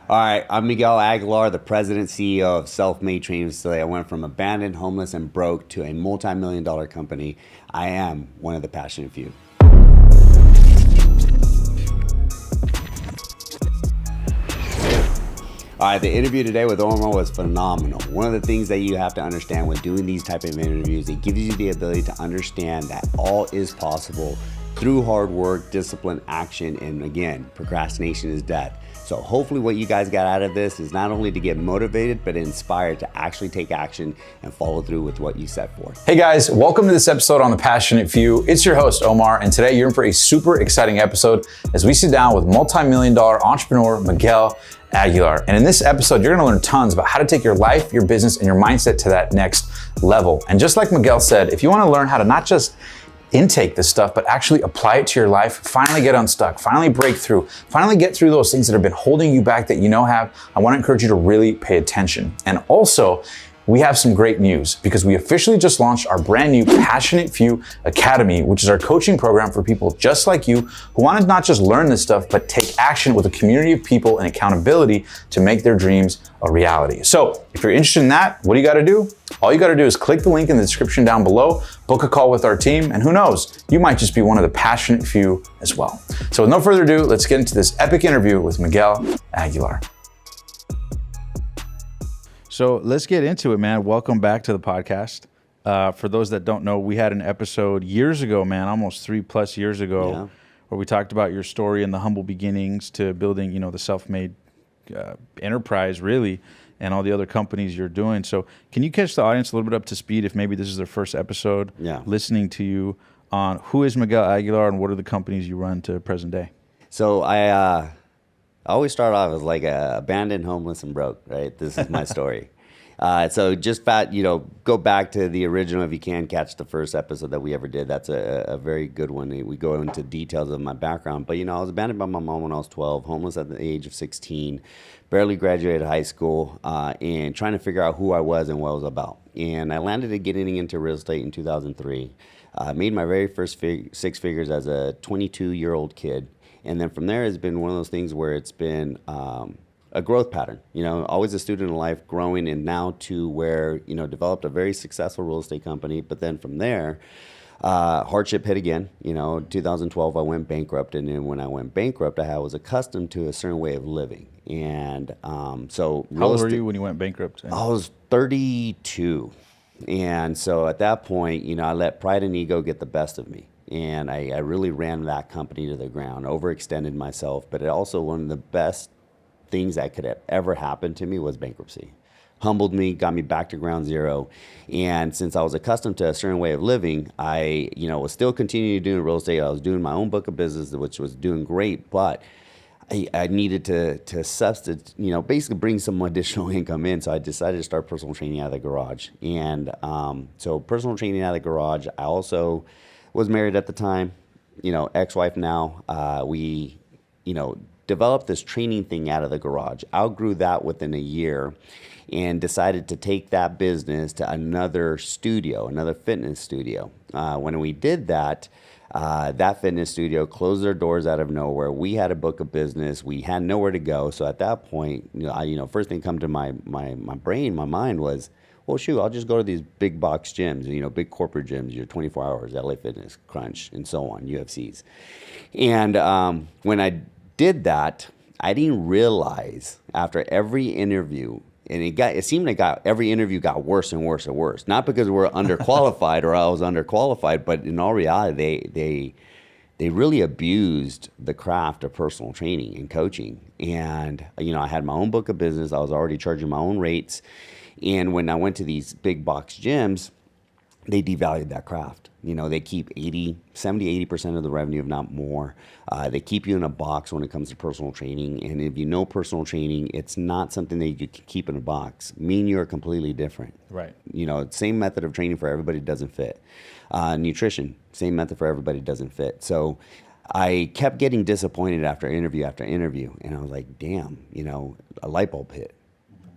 All right, I'm Miguel Aguilar, the president CEO of Self-Made Training Facility. I went from abandoned, homeless, and broke to a multi-million-dollar company. I am one of the passionate few. All right, the interview today with Omar was phenomenal. One of the things that you have to understand when doing these type of interviews, it gives you the ability to understand that all is possible through hard work, discipline, action, and again, procrastination is death. So hopefully what you guys got out of this is not only to get motivated, but inspired to actually take action and follow through with what you set for. Hey guys, welcome to this episode on The Passionate Few. It's your host, Omar, and today you're in for a super exciting episode as we sit down with multi-million-dollar entrepreneur, Miguel Aguilar. And in this episode, you're gonna learn tons about how to take your life, your business, and your mindset to that next level. And just like Miguel said, if you wanna learn how to not just intake this stuff, but actually apply it to your life, finally get unstuck, finally break through, finally get through those things that have been holding you back that you know have, I wanna encourage you to really pay attention. And also, we have some great news because we officially just launched our brand new Passionate Few Academy, which is our coaching program for people just like you who want to not just learn this stuff, but take action with a community of people and accountability to make their dreams a reality. So if you're interested in that, what do you got to do? All you got to do is click the link in the description down below, book a call with our team, and who knows, you might just be one of the passionate few as well. So with no further ado, let's get into this epic interview with Miguel Aguilar. So let's get into it, man. Welcome back to the podcast. For those that don't know, we had an episode years ago, man, almost 3+ years ago, where we talked about your story and the humble beginnings to building, the self-made enterprise, really, and all the other companies you're doing. So can you catch the audience a little bit up to speed if maybe this is their first episode listening to you on who is Miguel Aguilar and what are the companies you run to present day? So I always start off as like abandoned, homeless, and broke, right? This is my story. So just go back to the original if you can catch the first episode that we ever did. That's a very good one. We go into details of my background. But, I was abandoned by my mom when I was 12, homeless at the age of 16, barely graduated high school, and trying to figure out who I was and what I was about. And I landed at getting into real estate in 2003. Made my very first six figures as a 22-year-old kid. And then from there, it's been one of those things where it's been a growth pattern. Always a student in life, growing, and now to where, developed a very successful real estate company. But then from there, hardship hit again. 2012, I went bankrupt. And then when I went bankrupt, I was accustomed to a certain way of living. And so how old were you when you went bankrupt? I was 32. And so at that point, I let pride and ego get the best of me. And I really ran that company to the ground, overextended myself. But it also, one of the best things that could have ever happened to me was bankruptcy. Humbled me, got me back to ground zero. And since I was accustomed to a certain way of living, I was still continuing doing real estate. I was doing my own book of business, which was doing great. But I needed to substitute, basically bring some additional income in. So I decided to start personal training out of the garage. And so personal training out of the garage, I also was married at the time, ex-wife now. We, developed this training thing out of the garage, outgrew that within a year, and decided to take that business to another studio, another fitness studio. When we did that, that fitness studio closed their doors out of nowhere. We had a book of business. We had nowhere to go. So at that point, first thing come to my brain, my mind was, well, shoot, I'll just go to these big box gyms, big corporate gyms, your 24 hours, LA Fitness, Crunch, and so on, UFCs. And when I did that, I didn't realize after every interview, and it seemed like every interview got worse and worse and worse. Not because we're underqualified or I was underqualified, but in all reality, they really abused the craft of personal training and coaching. And, I had my own book of business. I was already charging my own rates. And when I went to these big box gyms, they devalued that craft. They keep 70-80% of the revenue, if not more. They keep you in a box when it comes to personal training. And if you know personal training, it's not something that you can keep in a box. Me and you are completely different. Right. Same method of training for everybody doesn't fit. Nutrition, same method for everybody doesn't fit. So I kept getting disappointed after interview after interview. And I was like, damn, a light bulb hit.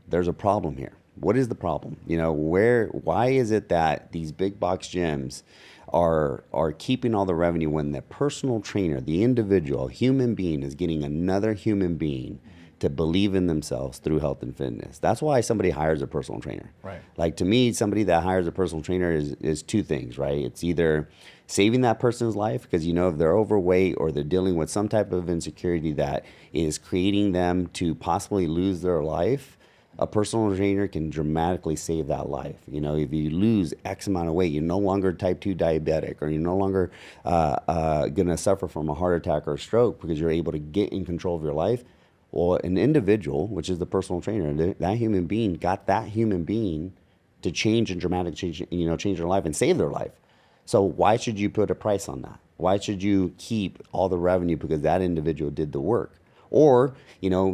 There's a problem here. What is the problem? Why is it that these big box gyms are keeping all the revenue when the personal trainer, the individual, human being is getting another human being to believe in themselves through health and fitness. That's why somebody hires a personal trainer. Right. Like, to me, somebody that hires a personal trainer is two things, right? It's either saving that person's life, because if they're overweight or they're dealing with some type of insecurity that is creating them to possibly lose their life, a personal trainer can dramatically save that life. If you lose X amount of weight, you're no longer type 2 diabetic, or you're no longer going to suffer from a heart attack or a stroke because you're able to get in control of your life. Well, an individual, which is the personal trainer, that human being got that human being to change and dramatically change their life and save their life. So why should you put a price on that? Why should you keep all the revenue because that individual did the work? Or,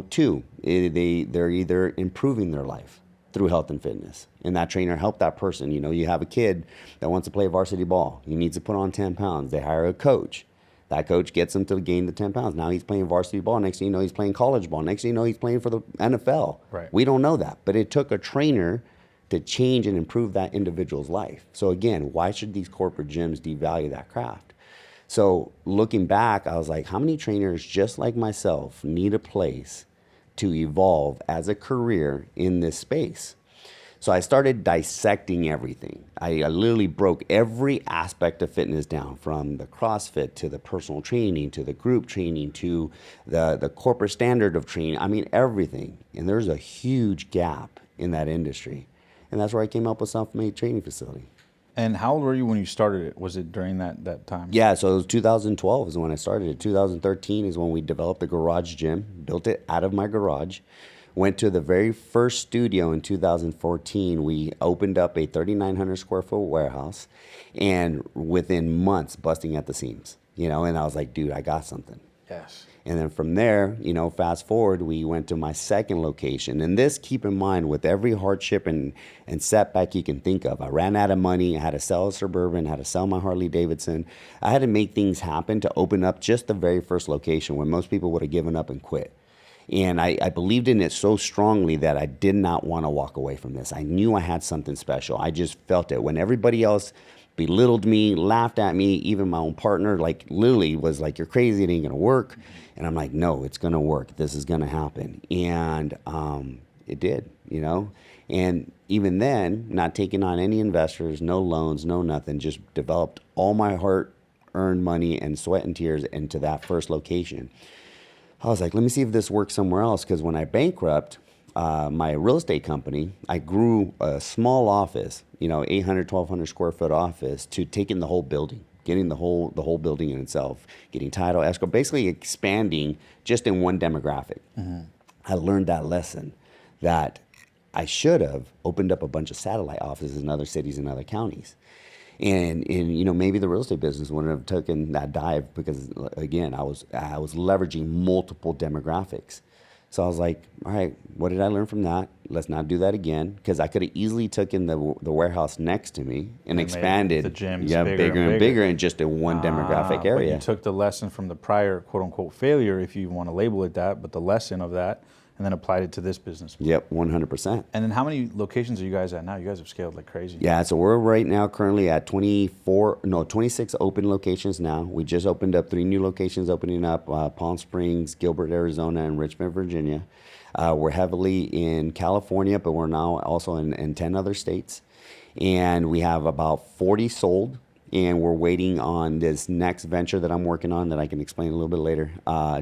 two, they're either improving their life through health and fitness, and that trainer helped that person. You have a kid that wants to play varsity ball. He needs to put on 10 pounds. They hire a coach. That coach gets him to gain the 10 pounds. Now he's playing varsity ball. Next thing you know, he's playing college ball. Next thing you know, he's playing for the NFL. Right. We don't know that, but it took a trainer to change and improve that individual's life. So again, why should these corporate gyms devalue that craft? So looking back, I was like, how many trainers just like myself need a place to evolve as a career in this space? So I started dissecting everything. I literally broke every aspect of fitness down, from the CrossFit to the personal training to the group training to the corporate standard of training. I mean, everything. And there's a huge gap in that industry. And that's where I came up with Self-Made Training Facility. And how old were you when you started it? Was it during that time? Yeah, so it was 2012 is when I started it. 2013 is when we developed the garage gym, built it out of my garage. Went to the very first studio in 2014. We opened up a 3,900 square foot warehouse, and within months, busting at the seams, and I was like, dude, I got something. Yes. And then from there, fast forward, we went to my second location. And this, keep in mind, with every hardship and setback you can think of. I ran out of money. I had to sell a Suburban, had to sell my Harley Davidson. I had to make things happen to open up just the very first location when most people would have given up and quit. And I believed in it so strongly that I did not want to walk away from this. I knew I had something special. I just felt it. When everybody else belittled me, laughed at me, even my own partner, literally was like, you're crazy, it ain't going to work. And I'm like, no, it's going to work. This is going to happen. And it did, And even then, not taking on any investors, no loans, no nothing, just developed all my hard-earned money and sweat and tears into that first location. I was like, let me see if this works somewhere else, because when I bankrupt my real estate company, I grew a small office, 800, 1,200 square foot office, to taking the whole building, getting the whole building in itself, getting title, escrow, basically expanding just in one demographic. Mm-hmm. I learned that lesson, that I should have opened up a bunch of satellite offices in other cities and other counties. And maybe the real estate business wouldn't have taken that dive, because again, I was leveraging multiple demographics. So I was like, all right, what did I learn from that? Let's not do that again, because I could have easily taken the warehouse next to me and expanded the gyms bigger and bigger in just a one demographic area. But you took the lesson from the prior quote unquote failure, if you want to label it that, but the lesson of that, and then applied it to this business. Yep, 100%. And then how many locations are you guys at now? You guys have scaled like crazy. Yeah, so we're right now currently at 26 open locations now. We just opened up 3 new locations opening up, Palm Springs, Gilbert, Arizona, and Richmond, Virginia. We're heavily in California, but we're now also in 10 other states. And we have about 40 sold. And we're waiting on this next venture that I'm working on that I can explain a little bit later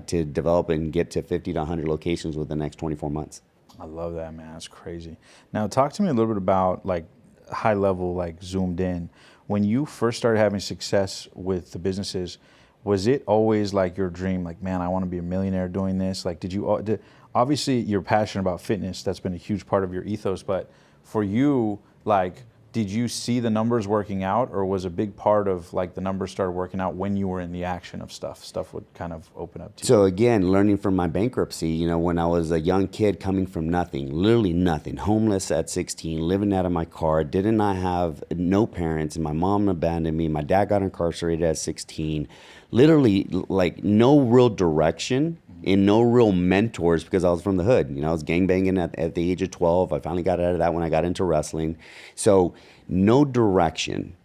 to develop and get to 50 to 100 locations within the next 24 months. I love that, man. That's crazy. Now, talk to me a little bit about high level, zoomed in. When you first started having success with the businesses, was it always your dream? Man, I want to be a millionaire doing this. Obviously you're passionate about fitness. That's been a huge part of your ethos. But for you, did you see the numbers working out, or was a big part of the numbers started working out when you were in the action of stuff? Stuff would kind of open up to you. So again, learning from my bankruptcy, when I was a young kid coming from nothing, literally nothing, homeless at 16, living out of my car, did not have no parents, and my mom abandoned me. My dad got incarcerated at 16, literally no real direction. And no real mentors, because I was from the hood. I was gangbanging at the age of 12. I finally got out of that when I got into wrestling. So no direction.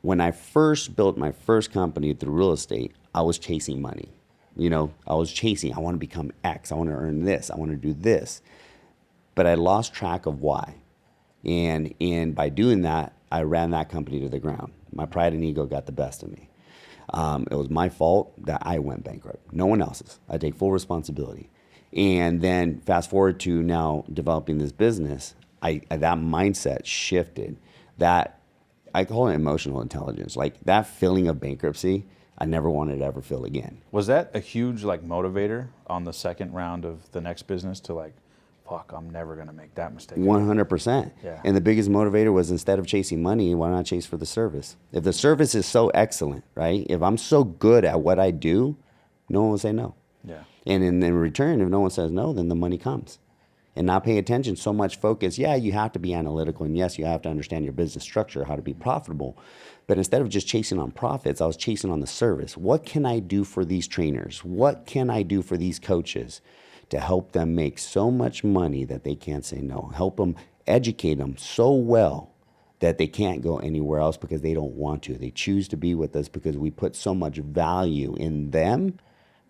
When I first built my first company through real estate, I was chasing money. I was chasing. I want to become X. I want to earn this. I want to do this. But I lost track of why. And by doing that, I ran that company to the ground. My pride and ego got the best of me. It was my fault that I went bankrupt. No one else's. I take full responsibility. And then fast forward to now developing this business, that mindset shifted. That I call it emotional intelligence. Like that feeling of bankruptcy, I never wanted to ever feel again. Was that a huge motivator on the second round of the next business to fuck, I'm never going to make that mistake. 100%. Yeah. And the biggest motivator was, instead of chasing money, why not chase for the service? If the service is so excellent, right? If I'm so good at what I do, no one will say no. Yeah. And in return, if no one says no, then the money comes. And not paying attention, so much focus. Yeah, you have to be analytical, and yes, you have to understand your business structure, how to be profitable. But instead of just chasing on profits, I was chasing on the service. What can I do for these trainers? What can I do for these coaches to help them make so much money that they can't say no? Help them, educate them so well that they can't go anywhere else because they don't want to. They choose to be with us because we put so much value in them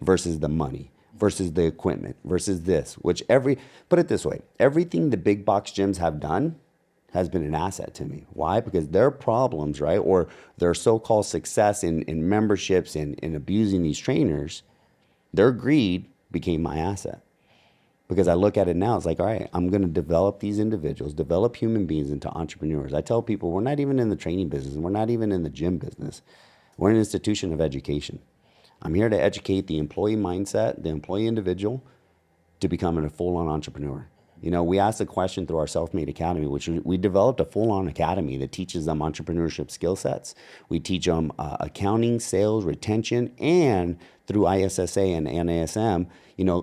versus the money, versus the equipment, versus this, put it this way, everything the big box gyms have done has been an asset to me. Why? Because their problems, right, or their so-called success in memberships and in abusing these trainers, their greed became my asset. Because I look at it now, it's like, all right, I'm going to develop these individuals, develop human beings into entrepreneurs. I tell people, we're not even in the training business, and we're not even in the gym business. We're an institution of education. I'm here to educate the employee mindset, the employee individual, to becoming a full-on entrepreneur. We asked a question through our Self-Made Academy, which we developed a full-on academy that teaches them entrepreneurship skill sets. We teach them accounting, sales, retention, and through ISSA and NASM,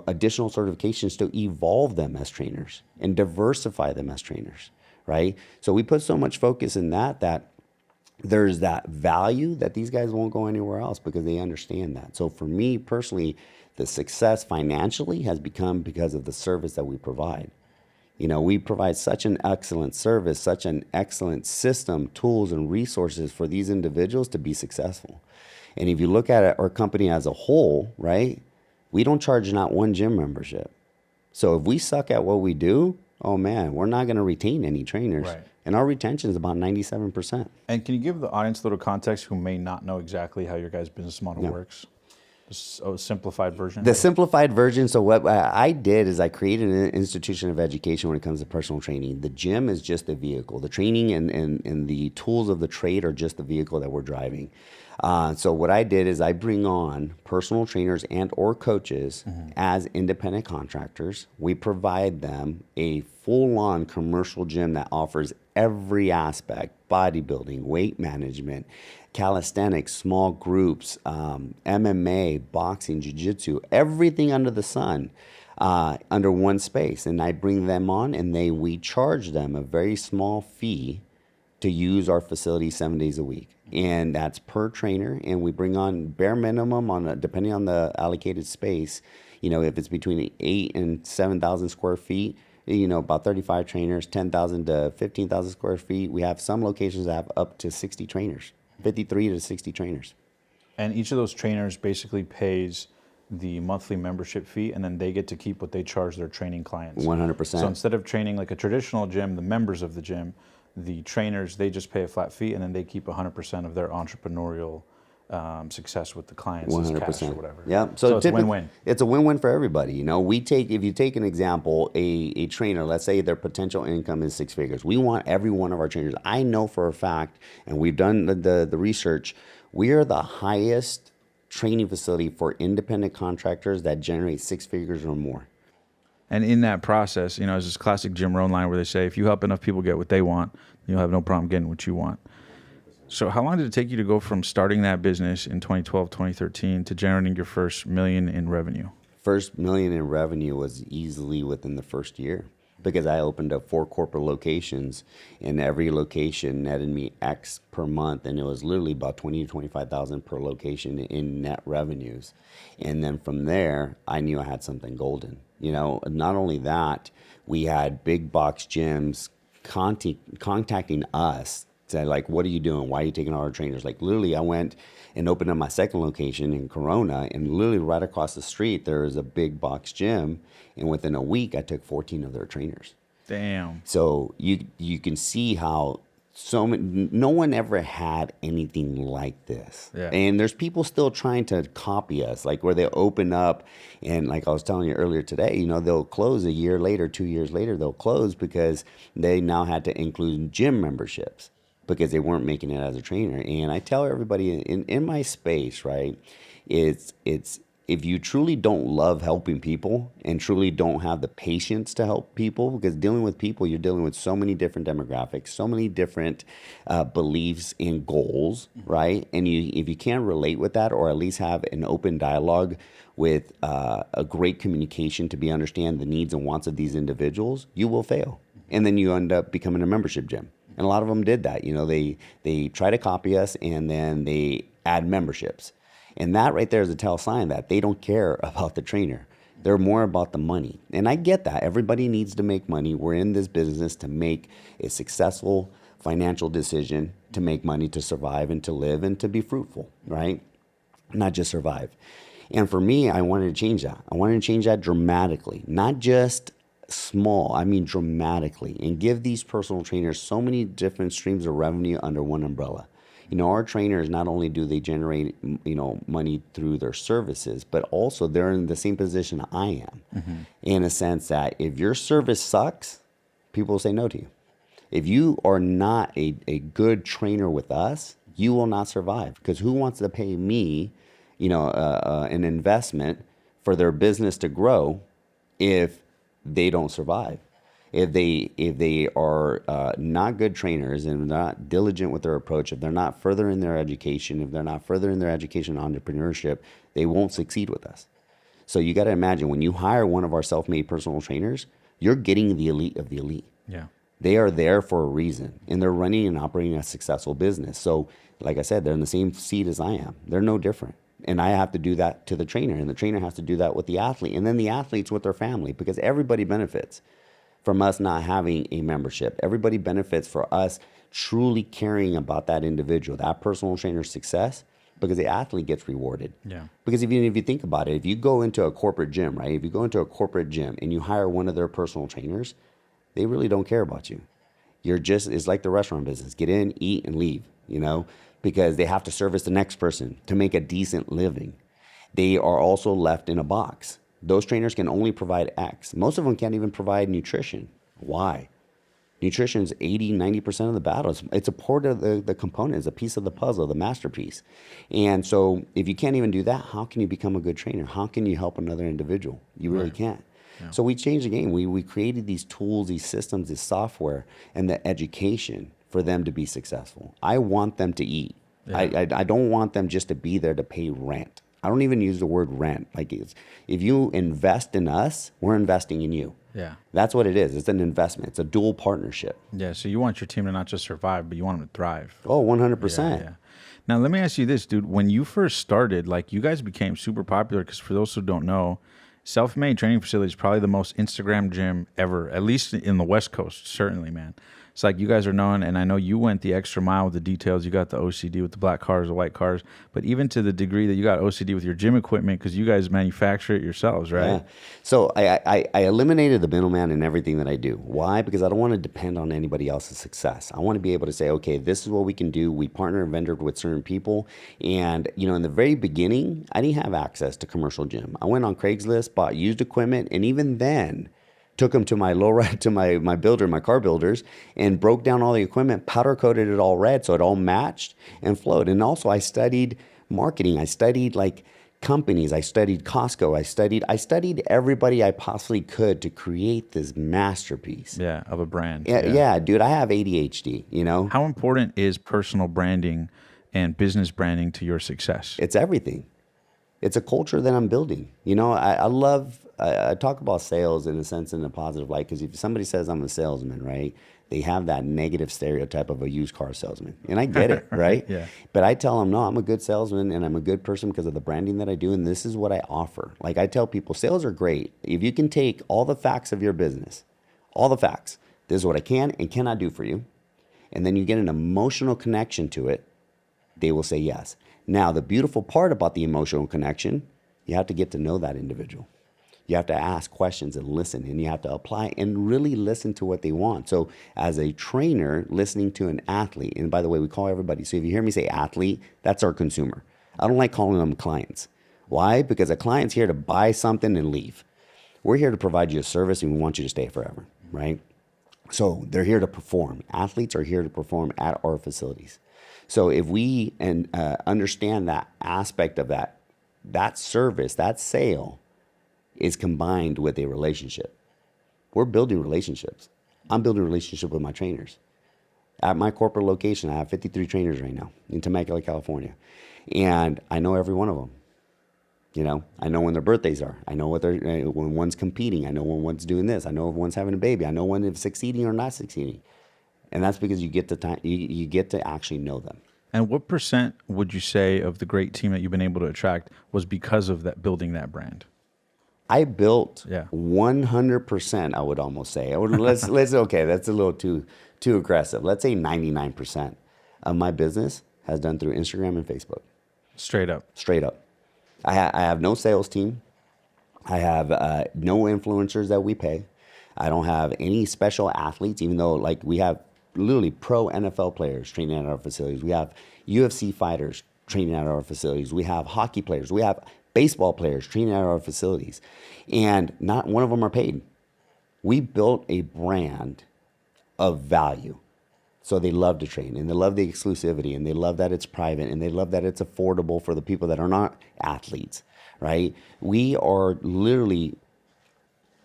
additional certifications to evolve them as trainers and diversify them as trainers, right? So we put so much focus in that there's that value that these guys won't go anywhere else because they understand that. So for me personally, the success financially has become because of the service that we provide. We provide such an excellent service, such an excellent system, tools, and resources for these individuals to be successful. And if you look at our company as a whole, right, we don't charge not one gym membership. So if we suck at what we do, oh man, we're not going to retain any trainers. Right. And our retention is about 97%. And can you give the audience a little context who may not know exactly how your guys' business model works? A simplified version? The simplified version. So what I did is I created an institution of education when it comes to personal training. The gym is just the vehicle. The training and the tools of the trade are just the vehicle that we're driving. So what I did is I bring on personal trainers and or coaches as independent contractors. We provide them a full-on commercial gym that offers every aspect: bodybuilding, weight management, calisthenics, small groups, MMA, boxing, jiu-jitsu, everything under the sun, under one space. And I bring them on, and we charge them a very small fee to use our facility 7 days a week. And that's per trainer. And we bring on bare minimum depending on the allocated space. If it's between 8,000 and 7,000 square feet, about 35 trainers, 10,000 to 15,000 square feet. We have some locations that have up to 60 trainers, 53 to 60 trainers. And each of those trainers basically pays the monthly membership fee, and then they get to keep what they charge their training clients. 100%. So instead of training like a traditional gym, the members of the gym, the trainers, they just pay a flat fee, and then they keep 100% of their entrepreneurial success with the clients, 100%, cash or whatever. Yeah, so it's a win-win. It's a win-win for everybody. If you take an example, a trainer, let's say their potential income is 6 figures. We want every one of our trainers. I know for a fact, and we've done the research, we are the highest training facility for independent contractors that generate 6 figures or more. And in that process, there's this classic Jim Rohn line where they say, if you help enough people get what they want, you'll have no problem getting what you want. So how long did it take you to go from starting that business in 2012, 2013 to generating your first $1 million in revenue? First $1 million in revenue was easily within the first year, because I opened up 4 corporate locations, and every location netted me X per month, and it was literally about $20,000 to $25,000 per location in net revenues. And then from there, I knew I had something golden. Not only that, we had big box gyms contacting us Said, like, what are you doing? Why are you taking all our trainers? Like, literally, I went and opened up my second location in Corona, and literally right across the street, there is a big box gym. And within a week, I took 14 of their trainers. Damn. So you can see how no one ever had anything like this. Yeah. And there's people still trying to copy us, like where they open up and like I was telling you earlier today, you know, they'll close a year later, 2 years later, they'll close because they now had to include gym memberships because they weren't making it as a trainer. And I tell everybody in my space, right, it's if you truly don't love helping people and truly don't have the patience to help people, because dealing with people, you're dealing with so many different demographics, so many different beliefs and goals, right? And if you can't relate with that, or at least have an open dialogue with a great communication to understand the needs and wants of these individuals, you will fail. And then you end up becoming a membership gym. And a lot of them did that. You know, they try to copy us and then they add memberships. And that right there is a tell sign that they don't care about the trainer. They're more about the money. And I get that. Everybody needs to make money. We're in this business to make a successful financial decision, to make money, to survive and to live and to be fruitful, right? Not just survive. And for me, I wanted to change that. I wanted to change that dramatically, not just small, I mean dramatically, and give these personal trainers so many different streams of revenue under one umbrella. You know, our trainers, not only do they generate, you know, money through their services, but also they're in the same position I am, in a sense that if your service sucks, people will say no to you. If you are not a good trainer with us, you will not survive, because who wants to pay me, you know, an investment for their business to grow if they don't survive? If they are not good trainers and not diligent with their approach, if they're not further in their education, if they're not further in their education and entrepreneurship, they won't succeed with us. So you got to imagine, when you hire one of our self-made personal trainers, you're getting the elite of the elite. Yeah. They are there for a reason, and they're running and operating a successful business. So like I said, they're in the same seat as I am. They're no different. And I have to do that to the trainer, and the trainer has to do that with the athlete, and then the athletes with their family, because everybody benefits from us not having a membership. Everybody benefits for us truly caring about that individual, that personal trainer's success, because the athlete gets rewarded. Yeah. Because even if you think about it, if you go into a corporate gym, right? If you go into a corporate gym and you hire one of their personal trainers, they really don't care about you. It's like the restaurant business. Get in, eat, and leave, you know, because they have to service the next person to make a decent living. They are also left in a box. Those trainers can only provide X. Most of them can't even provide nutrition. Why? Nutrition is 80, 90% of the battle. It's a part of the component. It's a piece of the puzzle, the masterpiece. And so if you can't even do that, how can you become a good trainer? How can you help another individual? You really can't. Yeah. So we changed the game. We created these tools, these systems, this software, and the education for them to be successful. I want them to eat. Yeah. I don't want them just to be there to pay rent. I don't even use the word rent. Like, if you invest in us, we're investing in you. Yeah. That's what it is. It's an investment. It's a dual partnership. Yeah. So you want your team to not just survive, but you want them to thrive. Oh, 100%. Yeah. Now, let me ask you this, dude. When you first started, like, you guys became super popular because, for those who don't know, Self-Made Training Facility is probably the most Instagram gym ever, at least in the West Coast, certainly, man. It's like you guys are known, and I know you went the extra mile with the details. You got the OCD with the black cars, the white cars, but even to the degree that you got OCD with your gym equipment, because you guys manufacture it yourselves, right? Yeah. So I eliminated the middleman in everything that I do. Why? Because I don't want to depend on anybody else's success. I want to be able to say, okay, this is what we can do. We partner and vendored with certain people. And, you know, in the very beginning, I didn't have access to commercial gym. I went on Craigslist, bought used equipment, and even then, took them to my my builder, my car builders, and broke down all the equipment, powder coated it all red so it all matched and flowed. And also I studied marketing. I studied like companies. I studied Costco. I studied everybody I possibly could to create this masterpiece. Yeah, of a brand. Yeah, dude, I have ADHD, you know? How important is personal branding and business branding to your success? It's everything. It's a culture that I'm building. You know, I talk about sales in a sense in a positive light, because if somebody says I'm a salesman, right, they have that negative stereotype of a used car salesman. And I get it, right? Yeah. But I tell them, no, I'm a good salesman and I'm a good person because of the branding that I do. And this is what I offer. Like, I tell people, sales are great. If you can take all the facts of your business, all the facts, this is what I can and cannot do for you. and then you get an emotional connection to it, they will say yes. Now, the beautiful part about the emotional connection, you have to get to know that individual. You have to ask questions and listen, and you have to apply and really listen to what they want. So as a trainer, listening to an athlete, and by the way, we call everybody, so if you hear me say athlete, that's our consumer. I don't like calling them clients. Why? Because a client's here to buy something and leave. We're here to provide you a service, and we want you to stay forever, right? So they're here to perform. Athletes are here to perform at our facilities. So if we understand that aspect of that service, that sale, is combined with a relationship. We're building relationships. I'm building a relationship with my trainers. At my corporate location, I have 53 trainers right now in Temecula, California. And I know every one of them. You know, I know when their birthdays are. I know when one's competing. I know when one's doing this. I know if one's having a baby. I know when it's succeeding or not succeeding. And that's because you get you get to actually know them. And what percent would you say of the great team that you've been able to attract was because of that, building that brand? I built 100%, I would almost say. Let's okay, that's a little too aggressive. Let's say 99% of my business has done through Instagram and Facebook. Straight up. Straight up. I have no sales team. I have no influencers that we pay. I don't have any special athletes, even though like we have literally pro NFL players training at our facilities. We have UFC fighters training at our facilities. We have hockey players. We have baseball players training at our facilities, and not one of them are paid. We built a brand of value. So they love to train, and they love the exclusivity, and they love that it's private, and they love that it's affordable for the people that are not athletes, right? We are literally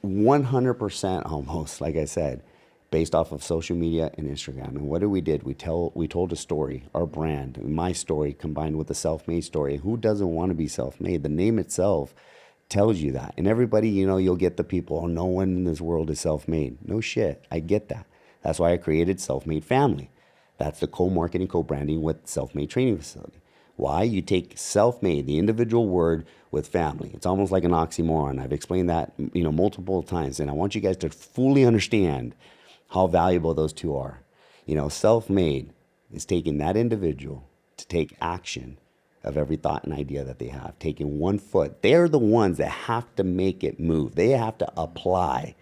100% almost, like I said, based off of social media and Instagram. And what we did, we told a story, our brand, my story combined with the self-made story. Who doesn't want to be self-made? The name itself tells you that. And everybody, you know, you'll get the people, oh, no one in this world is self-made. No shit, I get that. That's why I created Self-Made Family. That's the co-marketing, co-branding with Self-Made Training Facility. Why? You take self-made, the individual word, with family. It's almost like an oxymoron. I've explained that, you know, multiple times, and I want you guys to fully understand how valuable those two are. You know, self-made is taking that individual to take action of every thought and idea that they have, taking 1 foot. They're the ones that have to make it move. They have to apply,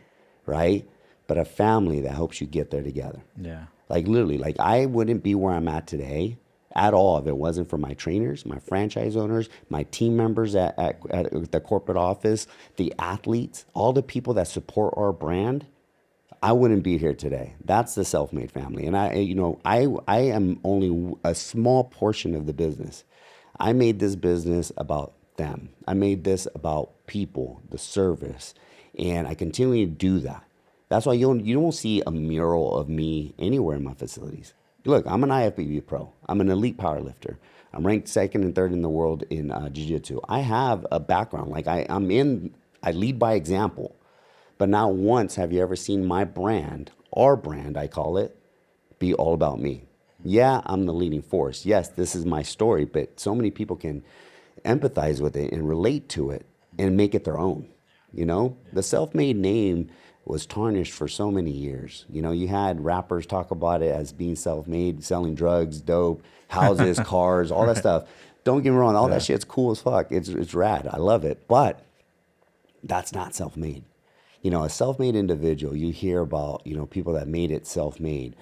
right? But a family that helps you get there together. Yeah. Like literally, like I wouldn't be where I'm at today at all if it wasn't for my trainers, my franchise owners, my team members at the corporate office, the athletes, all the people that support our brand. I wouldn't be here today. That's the self-made family. And I am only a small portion of the business. I made this business about them. I made this about people, the service, and I continue to do that. That's why you don't see a mural of me anywhere in my facilities. Look, I'm an IFBB pro. I'm an elite powerlifter. I'm ranked 2nd and 3rd in the world in jiu-jitsu. I have a background. Like I lead by example. But not once have you ever seen my brand, our brand, I call it, be all about me. Yeah, I'm the leading force. Yes, this is my story, but so many people can empathize with it and relate to it and make it their own. You know, the self-made name was tarnished for so many years. You know, you had rappers talk about it as being self-made, selling drugs, dope, houses, cars, all that stuff. Don't get me wrong, all that shit's cool as fuck. It's rad. I love it. But that's not self-made. You know, a self-made individual, you hear about, you know, people that made it self-made.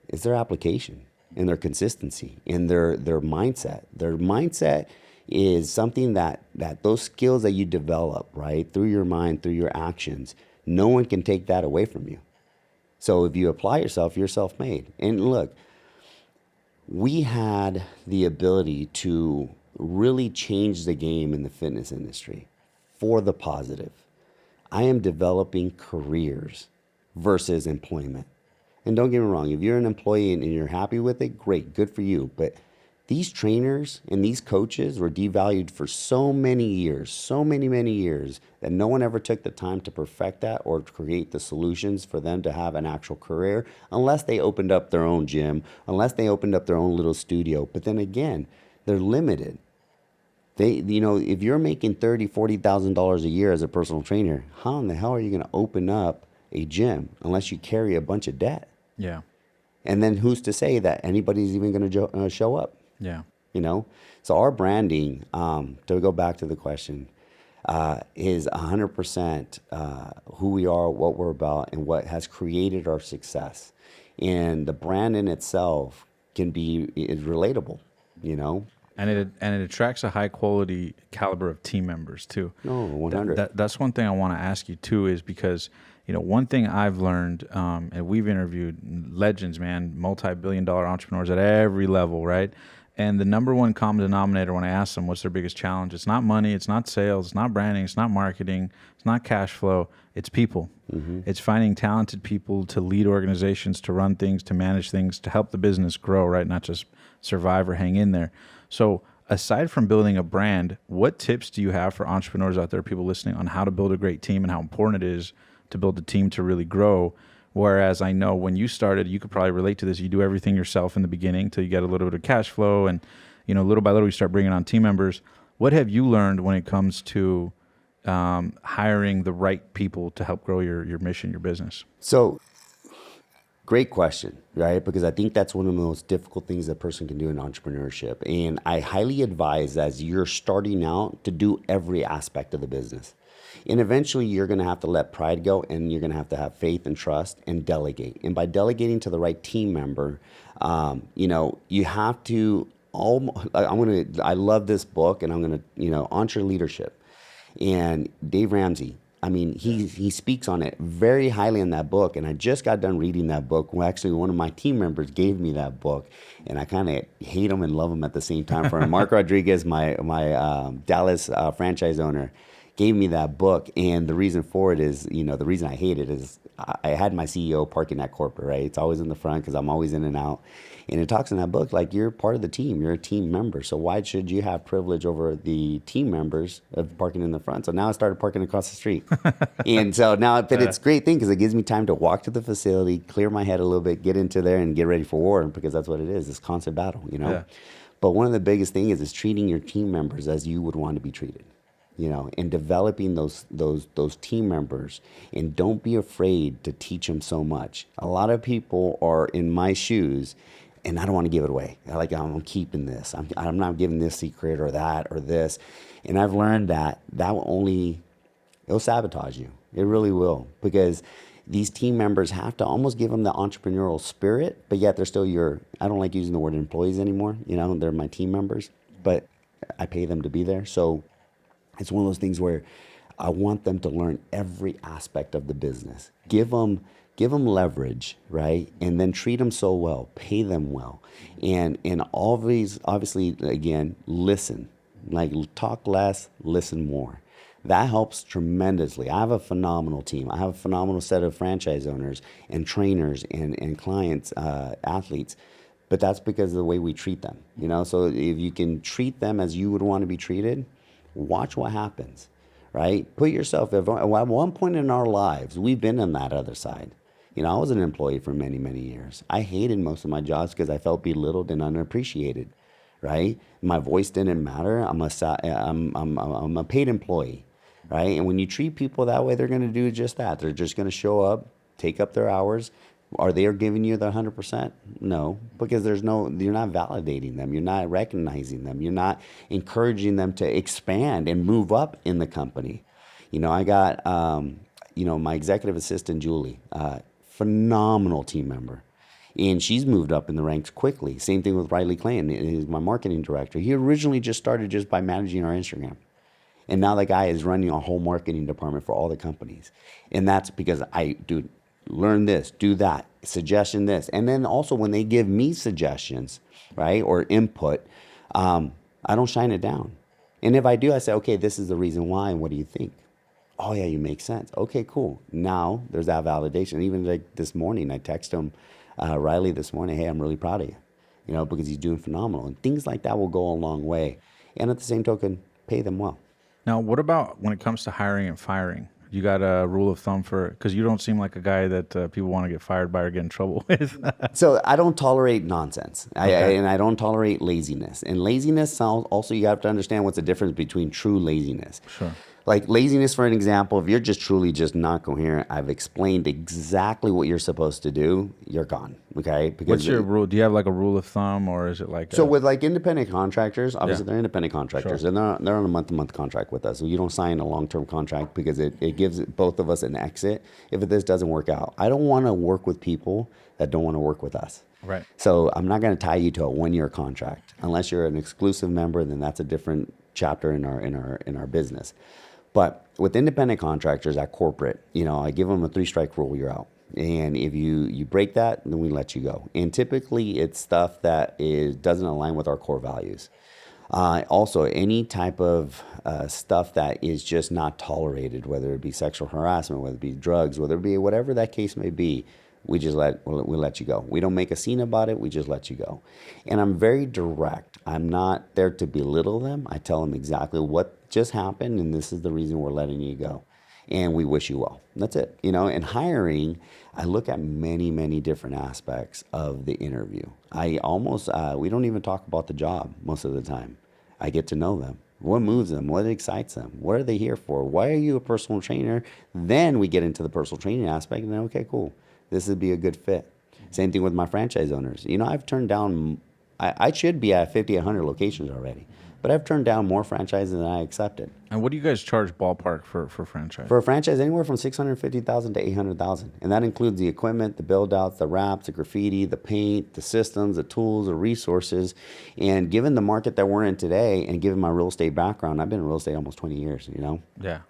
It's their application and their consistency and their mindset. Their mindset is something that those skills that you develop, right, through your mind, through your actions, no one can take that away from you. So if you apply yourself, you're self-made. And look, we had the ability to really change the game in the fitness industry for the positive. I am developing careers versus employment. And don't get me wrong, if you're an employee and you're happy with it, great, good for you. But these trainers and these coaches were devalued for so many years, so many years, that no one ever took the time to perfect that or create the solutions for them to have an actual career unless they opened up their own gym, unless they opened up their own little studio. But then again, they're limited. You know, if you're making $30,000, $40,000 a year as a personal trainer, how in the hell are you going to open up a gym unless you carry a bunch of debt? Yeah. And then who's to say that anybody's even going to show up? Yeah. You know? So our branding, to go back to the question, is 100% who we are, what we're about, and what has created our success. And the brand in itself is relatable, you know? And it attracts a high quality caliber of team members too. No, 100. That's one thing I want to ask you too, is because, you know, one thing I've learned, and we've interviewed legends, man, multi-billion-dollar entrepreneurs at every level, right? And the number one common denominator when I ask them what's their biggest challenge, it's not money, it's not sales, it's not branding, it's not marketing, it's not cash flow, it's people. Mm-hmm. It's finding talented people to lead organizations, to run things, to manage things, to help the business grow, right? Not just survive or hang in there. So aside from building a brand, what tips do you have for entrepreneurs out there, people listening, on how to build a great team and how important it is to build a team to really grow? Whereas I know when you started, you could probably relate to this. You do everything yourself in the beginning till you get a little bit of cash flow, and you know, little by little you start bringing on team members. What have you learned when it comes to hiring the right people to help grow your mission, your business? So, great question, right? Because I think that's one of the most difficult things a person can do in entrepreneurship. And I highly advise, as you're starting out, to do every aspect of the business. And eventually you're going to have to let pride go, and you're going to have faith and trust and delegate. And by delegating to the right team member, you know, you have to, I love this book, and I'm going to, you know, EntreLeadership. And Dave Ramsey, I mean, he speaks on it very highly in that book. And I just got done reading that book. Well, actually, one of my team members gave me that book, and I kind of hate him and love him at the same time. For Mark Rodriguez, my Dallas franchise owner, gave me that book. And the reason for it is, you know, the reason I hate it is I had my CEO parking at corporate, right? It's always in the front because I'm always in and out. And it talks in that book, like, you're part of the team. You're a team member. So why should you have privilege over the team members of parking in the front? So now I started parking across the street. And so now, but it's a great thing because it gives me time to walk to the facility, clear my head a little bit, get into there and get ready for war, because that's what it is. It's constant battle, you know? Yeah. But one of the biggest things is treating your team members as you would want to be treated. You know, and developing those team members, and don't be afraid to teach them so much. A lot of people are in my shoes, and I don't want to give it away. Like, I'm keeping this. I'm not giving this secret or that or this. And I've learned that it'll sabotage you. It really will, because these team members have to almost give them the entrepreneurial spirit, but yet they're still I don't like using the word employees anymore. You know, they're my team members, but I pay them to be there. So it's one of those things where I want them to learn every aspect of the business. Give them leverage, right? And then treat them so well, pay them well. And always, obviously, again, listen. Like, talk less, listen more. That helps tremendously. I have a phenomenal team. I have a phenomenal set of franchise owners and trainers and clients, athletes. But that's because of the way we treat them, you know? So if you can treat them as you would want to be treated, watch what happens, right? Put yourself, at one point in our lives, we've been on that other side. You know, I was an employee for many, many years. I hated most of my jobs because I felt belittled and unappreciated, right? My voice didn't matter. I'm a paid employee, right? And when you treat people that way, they're going to do just that. They're just going to show up, take up their hours. Are they giving you the 100%? No, because you're not validating them. You're not recognizing them. You're not encouraging them to expand and move up in the company. You know, I got, my executive assistant, Julie, phenomenal team member. And she's moved up in the ranks quickly. Same thing with Riley Clayton, who's my marketing director. He originally just started just by managing our Instagram. And now the guy is running a whole marketing department for all the companies. And that's because learn this, do that, suggestion this. And then also when they give me suggestions, right, or input, I don't shine it down. And if I do, I say, okay, this is the reason why, and what do you think? Oh yeah, you make sense. Okay, cool. Now there's that validation. Even like this morning, I text him, Riley this morning, hey, I'm really proud of you, you know, because he's doing phenomenal. And things like that will go a long way. And at the same token, pay them well. Now, what about when it comes to hiring and firing? You got a rule of thumb because you don't seem like a guy that people want to get fired by or get in trouble with. So I don't tolerate nonsense. Okay. And I don't tolerate laziness. And laziness, also you have to understand what's the difference between true laziness. Sure. Like laziness, for an example, if you're just truly just not coherent, I've explained exactly what you're supposed to do, you're gone. Okay? Because What's your rule? Do you have like a rule of thumb, or is it like so with like independent contractors, obviously Yeah. they're independent contractors, and they're on a month-to-month contract with us. So you don't sign a long-term contract because it gives both of us an exit if this doesn't work out. I don't want to work with people that don't want to work with us. Right. So I'm not going to tie you to a 1-year contract unless you're an exclusive member. Then that's a different chapter in our business. But with independent contractors at corporate, I give them a 3-strike rule. You're out. And if you break that, then we let you go. And typically it's stuff that doesn't align with our core values. Also, any type of stuff that is just not tolerated, whether it be sexual harassment, whether it be drugs, whether it be whatever that case may be, we let you go. We don't make a scene about it. We just let you go. And I'm very direct. I'm not there to belittle them. I tell them exactly what just happened, and this is the reason we're letting you go. And we wish you well. That's it. In hiring, I look at many, many different aspects of the interview. We don't even talk about the job most of the time. I get to know them. What moves them? What excites them? What are they here for? Why are you a personal trainer? Then we get into the personal training aspect, and then, okay, cool. This would be a good fit. Same thing with my franchise owners. I've turned down, I should be at 50, 100 locations already, but I've turned down more franchises than I accepted. And what do you guys charge ballpark for franchise? For a franchise, anywhere from $650,000 to $800,000, and that includes the equipment, the build outs, the wraps, the graffiti, the paint, the systems, the tools, the resources. And given the market that we're in today, and given my real estate background, I've been in real estate almost 20 years. Yeah.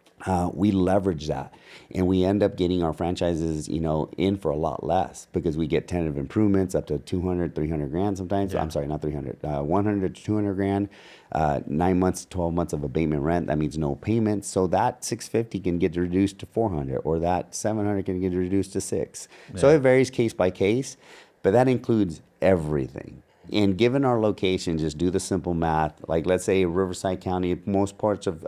We leverage that, and we end up getting our franchises, in for a lot less because we get tentative improvements up to 200, 300 grand sometimes. Yeah. I'm sorry, not 300, 100 to 200 grand, 9 months, 12 months of abatement rent. That means no payments. So that 650 can get reduced to 400, or that 700 can get reduced to 6. Yeah. So it varies case by case, but that includes everything. And given our location, just do the simple math. Like let's say Riverside County, most parts of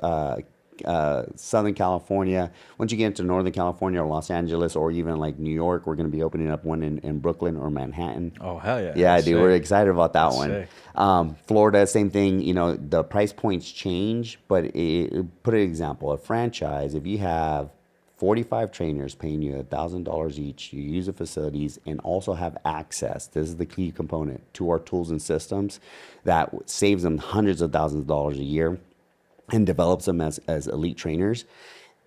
Southern California. Once you get into Northern California or Los Angeles or even like New York, we're going to be opening up one in Brooklyn or Manhattan. Oh, hell yeah. Yeah, That's dude, sick. we're excited about that That's one. sick. Florida, same thing. The price points change, but put an example. A franchise, if you have 45 trainers paying you $1,000 each, you use the facilities and also have access, this is the key component, to our tools and systems that saves them hundreds of thousands of dollars a year and develops them as elite trainers,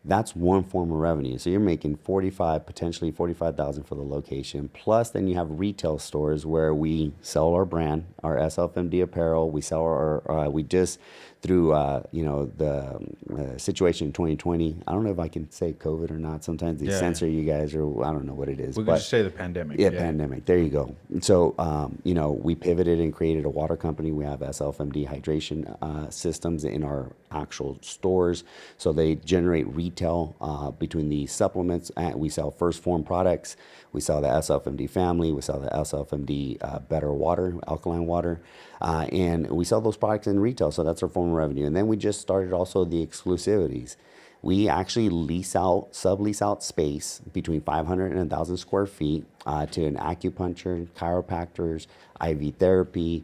that's one form of revenue. So you're making potentially 45,000 for the location. Plus then you have retail stores where we sell our brand, our SLFMD apparel. We sell we just through, the situation in 2020. I don't know if I can say COVID or not. Sometimes they censor you guys, or I don't know what it is. We could just say the pandemic. Yeah, pandemic. There you go. So, we pivoted and created a water company. We have SLFMD hydration systems in our actual stores. So they generate retail between the supplements. We sell First Form products. We sell the SLFMD family. We sell the SLFMD Better Water, alkaline water. And we sell those products in retail. So that's our form of revenue. And then we just started also the exclusivities. We actually sublease out space between 500 and 1,000 square feet to an acupuncture, chiropractors, IV therapy,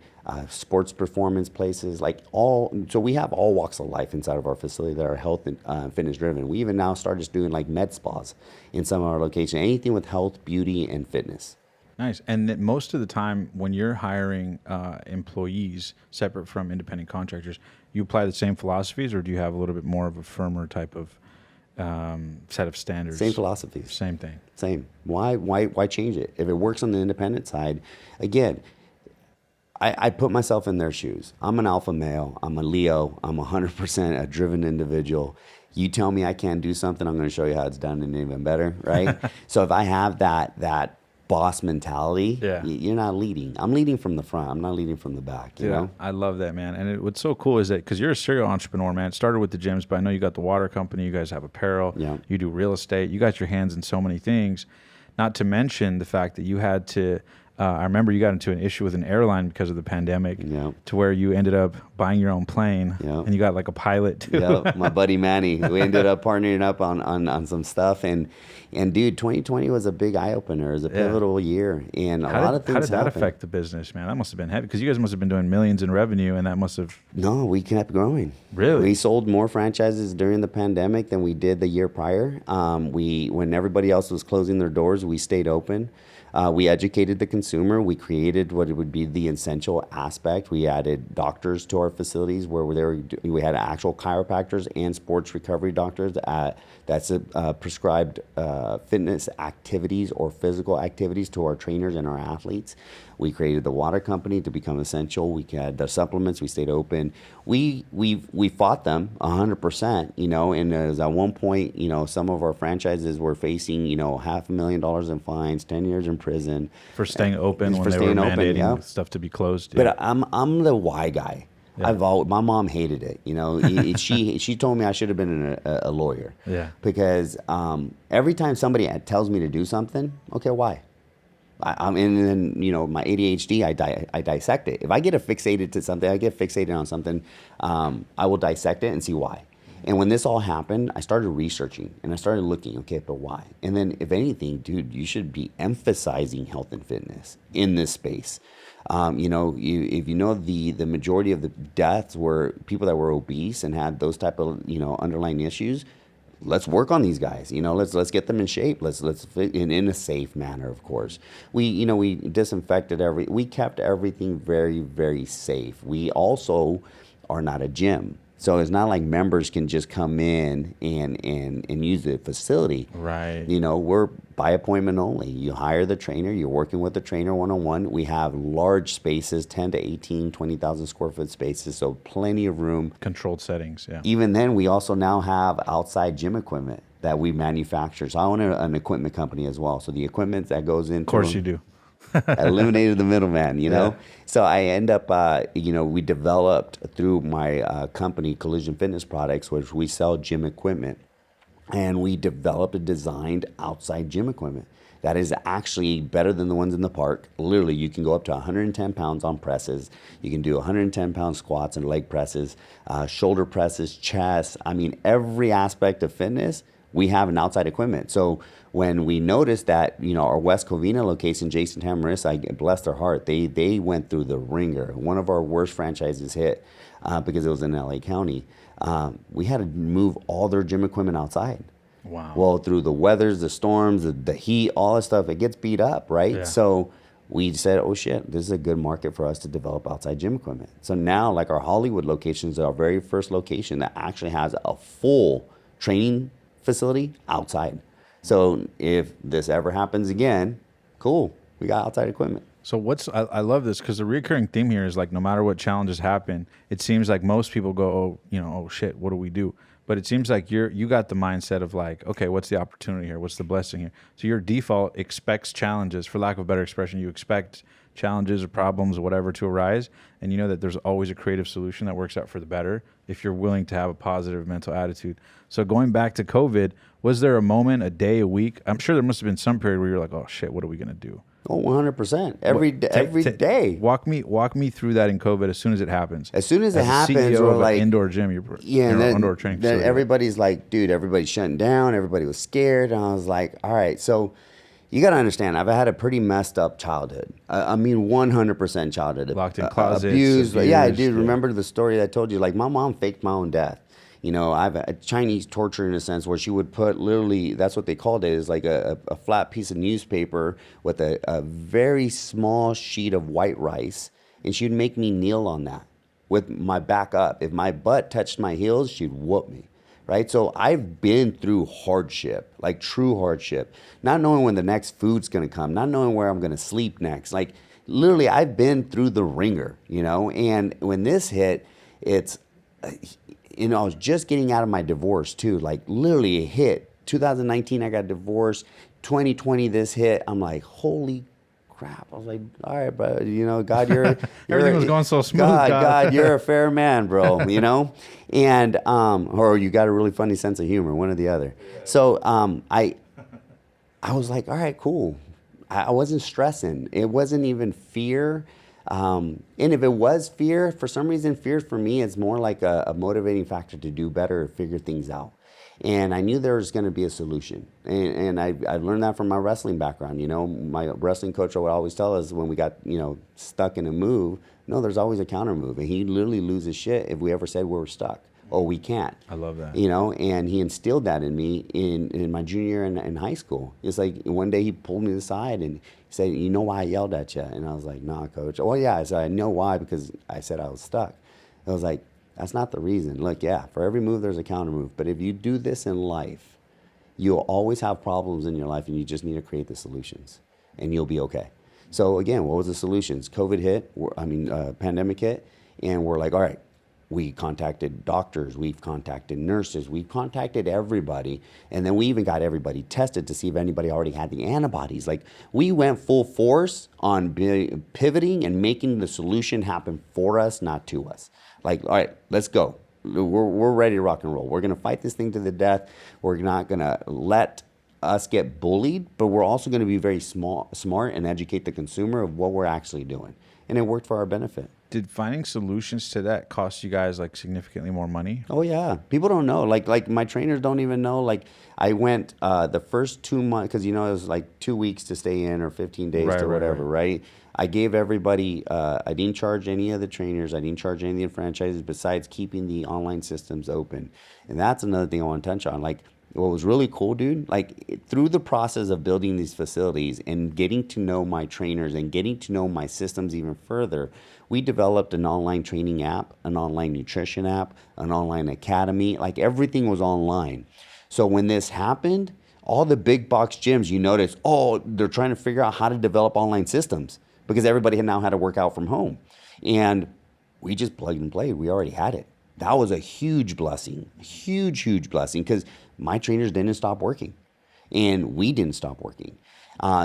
sports performance places, so we have all walks of life inside of our facility that are health and fitness driven. We even now started just doing like med spas in some of our locations, anything with health, beauty, and fitness. Nice. And that most of the time when you're hiring employees separate from independent contractors, you apply the same philosophies, or do you have a little bit more of a firmer type of set of standards? Same philosophies. Same thing. Same. Why change it? If it works on the independent side, again, I put myself in their shoes. I'm an alpha male. I'm a Leo. I'm 100% a driven individual. You tell me I can't do something, I'm going to show you how it's done and even better, right? So if I have that boss mentality, you're not leading. I'm leading from the front. I'm not leading from the back, you know? I love that, man. And what's so cool is that, because you're a serial entrepreneur, man. It started with the gyms, but I know you got the water company. You guys have apparel. Yeah. You do real estate. You got your hands in so many things. Not to mention the fact that you had to, I remember you got into an issue with an airline because of the pandemic, to where you ended up buying your own plane, and you got like a pilot too. Yeah, my buddy Manny. We ended up partnering up on some stuff, and dude, 2020 was a big eye opener. It was a pivotal year, and a lot of things. How did that happened. affect the business, man? That must have been heavy because you guys must have been doing millions in revenue, and that must have. No, we kept growing. Really? We sold more franchises during the pandemic than we did the year prior. When everybody else was closing their doors, we stayed open. We educated the consumer. We created what it would be the essential aspect. We added doctors to our facilities where we had actual chiropractors and sports recovery doctors that's prescribed fitness activities or physical activities to our trainers and our athletes. We created the water company to become essential. We had the supplements. We stayed open. We fought them 100%, and as at one point, some of our franchises were facing, $500,000 in fines, 10 years in prison. For staying open when for they were staying open, mandating stuff to be closed. But I'm the why guy. Yeah. My mom hated it. She told me I should have been a lawyer. Yeah. Because every time somebody tells me to do something, okay, why? And then my ADHD, I dissect it. If I get fixated to something, I get fixated on something, I will dissect it and see why. And when this all happened, I started researching and I started looking, okay, but why? And then if anything, dude, you should be emphasizing health and fitness in this space. If the majority of the deaths were people that were obese and had those type of, underlying issues, let's work on these guys. Let's get them in shape. Let's fit in a safe manner, of course. We disinfected we kept everything very, very safe. We also are not a gym. So it's not like members can just come in and use the facility. Right. We're by appointment only. You hire the trainer. You're working with the trainer one-on-one. We have large spaces, 10 to 18, 20,000 square foot spaces, so plenty of room. Controlled settings, yeah. Even then, we also now have outside gym equipment that we manufacture. So I own an equipment company as well. So the equipment that goes into... Of course you do. eliminated the middleman, Yeah. So I end up, we developed through my company, Collision Fitness Products, which we sell gym equipment. And we developed and designed outside gym equipment that is actually better than the ones in the park. Literally, you can go up to 110 pounds on presses. You can do 110 pound squats and leg presses, shoulder presses, chest. I mean, every aspect of fitness, we have an outside equipment. So when we noticed that, our West Covina location, Jason Tamarissa, bless their heart, they went through the ringer. One of our worst franchises hit because it was in LA County. We had to move all their gym equipment outside. Wow. Well, through the weathers, the storms, the heat, all that stuff, it gets beat up, right? Yeah. So we said, oh shit, this is a good market for us to develop outside gym equipment. So now, like our Hollywood location is our very first location that actually has a full training facility outside. So if this ever happens again, cool, we got outside equipment. So I love this because the recurring theme here is like no matter what challenges happen, it seems like most people go, oh shit, what do we do? But it seems like you got the mindset of like, okay, what's the opportunity here? What's the blessing here? So your default expects challenges, for lack of a better expression. You expect challenges or problems or whatever to arise, and you know that there's always a creative solution that works out for the better if you're willing to have a positive mental attitude. So going back to COVID, was there a moment, a day, a week? I'm sure there must have been some period where you're like, oh shit, what are we gonna do? Oh, 100%. Every day. Walk me through that in COVID as soon as it happens. As soon as it happens, CEO we're of like an indoor gym, indoor training then facility. everybody's like, dude, everybody's shutting down. Everybody was scared. And I was like, all right, so you got to understand, I've had a pretty messed up childhood. I mean, 100% childhood. Locked in closets. Abused. Yeah, I did. Yeah. Remember the story I told you? Like, my mom faked my own death. I've a Chinese torture in a sense where she would put literally, that's what they called it, is like a flat piece of newspaper with a very small sheet of white rice. And she would make me kneel on that with my back up. If my butt touched my heels, she'd whoop me. Right? So I've been through hardship, like true hardship, not knowing when the next food's going to come, not knowing where I'm going to sleep next. Like literally I've been through the ringer, and when this hit, it's, I was just getting out of my divorce too. Like literally it hit 2019. I got divorced. 2020, this hit. I'm like, holy crap. I was like, all right, bro, God, you're Everything was going so smooth. God, you're a fair man, bro, and, or you got a really funny sense of humor, one or the other. So, I was like, all right, cool. I wasn't stressing. It wasn't even fear. And if it was fear, for some reason, fear for me is more like a motivating factor to do better or figure things out. And I knew there was going to be a solution. And I learned that from my wrestling background. You know, my wrestling coach would always tell us when we got, stuck in a move, no, there's always a counter move. And he literally loses shit if we ever said we were stuck or we can't. I love that. And he instilled that in me in my junior year in high school. It's like one day he pulled me aside and he said, you know why I yelled at you? And I was like, nah, coach. Oh, yeah. I said, I know why, because I said I was stuck. I was like, that's not the reason. Look, yeah, for every move, there's a counter move. But if you do this in life, you'll always have problems in your life, and you just need to create the solutions, and you'll be okay. So again, what was the solutions? COVID hit, pandemic hit, and we're like, all right, we contacted doctors, we've contacted nurses, we've contacted everybody, and then we even got everybody tested to see if anybody already had the antibodies. Like, we went full force on pivoting and making the solution happen for us, not to us. Like, all right, let's go. We're ready to rock and roll. We're going to fight this thing to the death. We're not going to let us get bullied, but we're also going to be very smart and educate the consumer of what we're actually doing. And it worked for our benefit. Did finding solutions to that cost you guys like significantly more money? Oh yeah, people don't know. Like my trainers don't even know. Like, I went the first 2 months, because it was like 2 weeks to stay in or 15 days to whatever, right? I gave everybody. I didn't charge any of the trainers. I didn't charge any of the franchises besides keeping the online systems open. And that's another thing I want to touch on. Like, what was really cool, dude, like through the process of building these facilities and getting to know my trainers and getting to know my systems even further, we developed an online training app, an online nutrition app, an online academy. Like, everything was online. So when this happened, all the big box gyms, you notice, they're trying to figure out how to develop online systems because everybody had now had to work out from home. And we just plugged and played. We already had it. That was a huge blessing, huge blessing, because my trainers didn't stop working and we didn't stop working.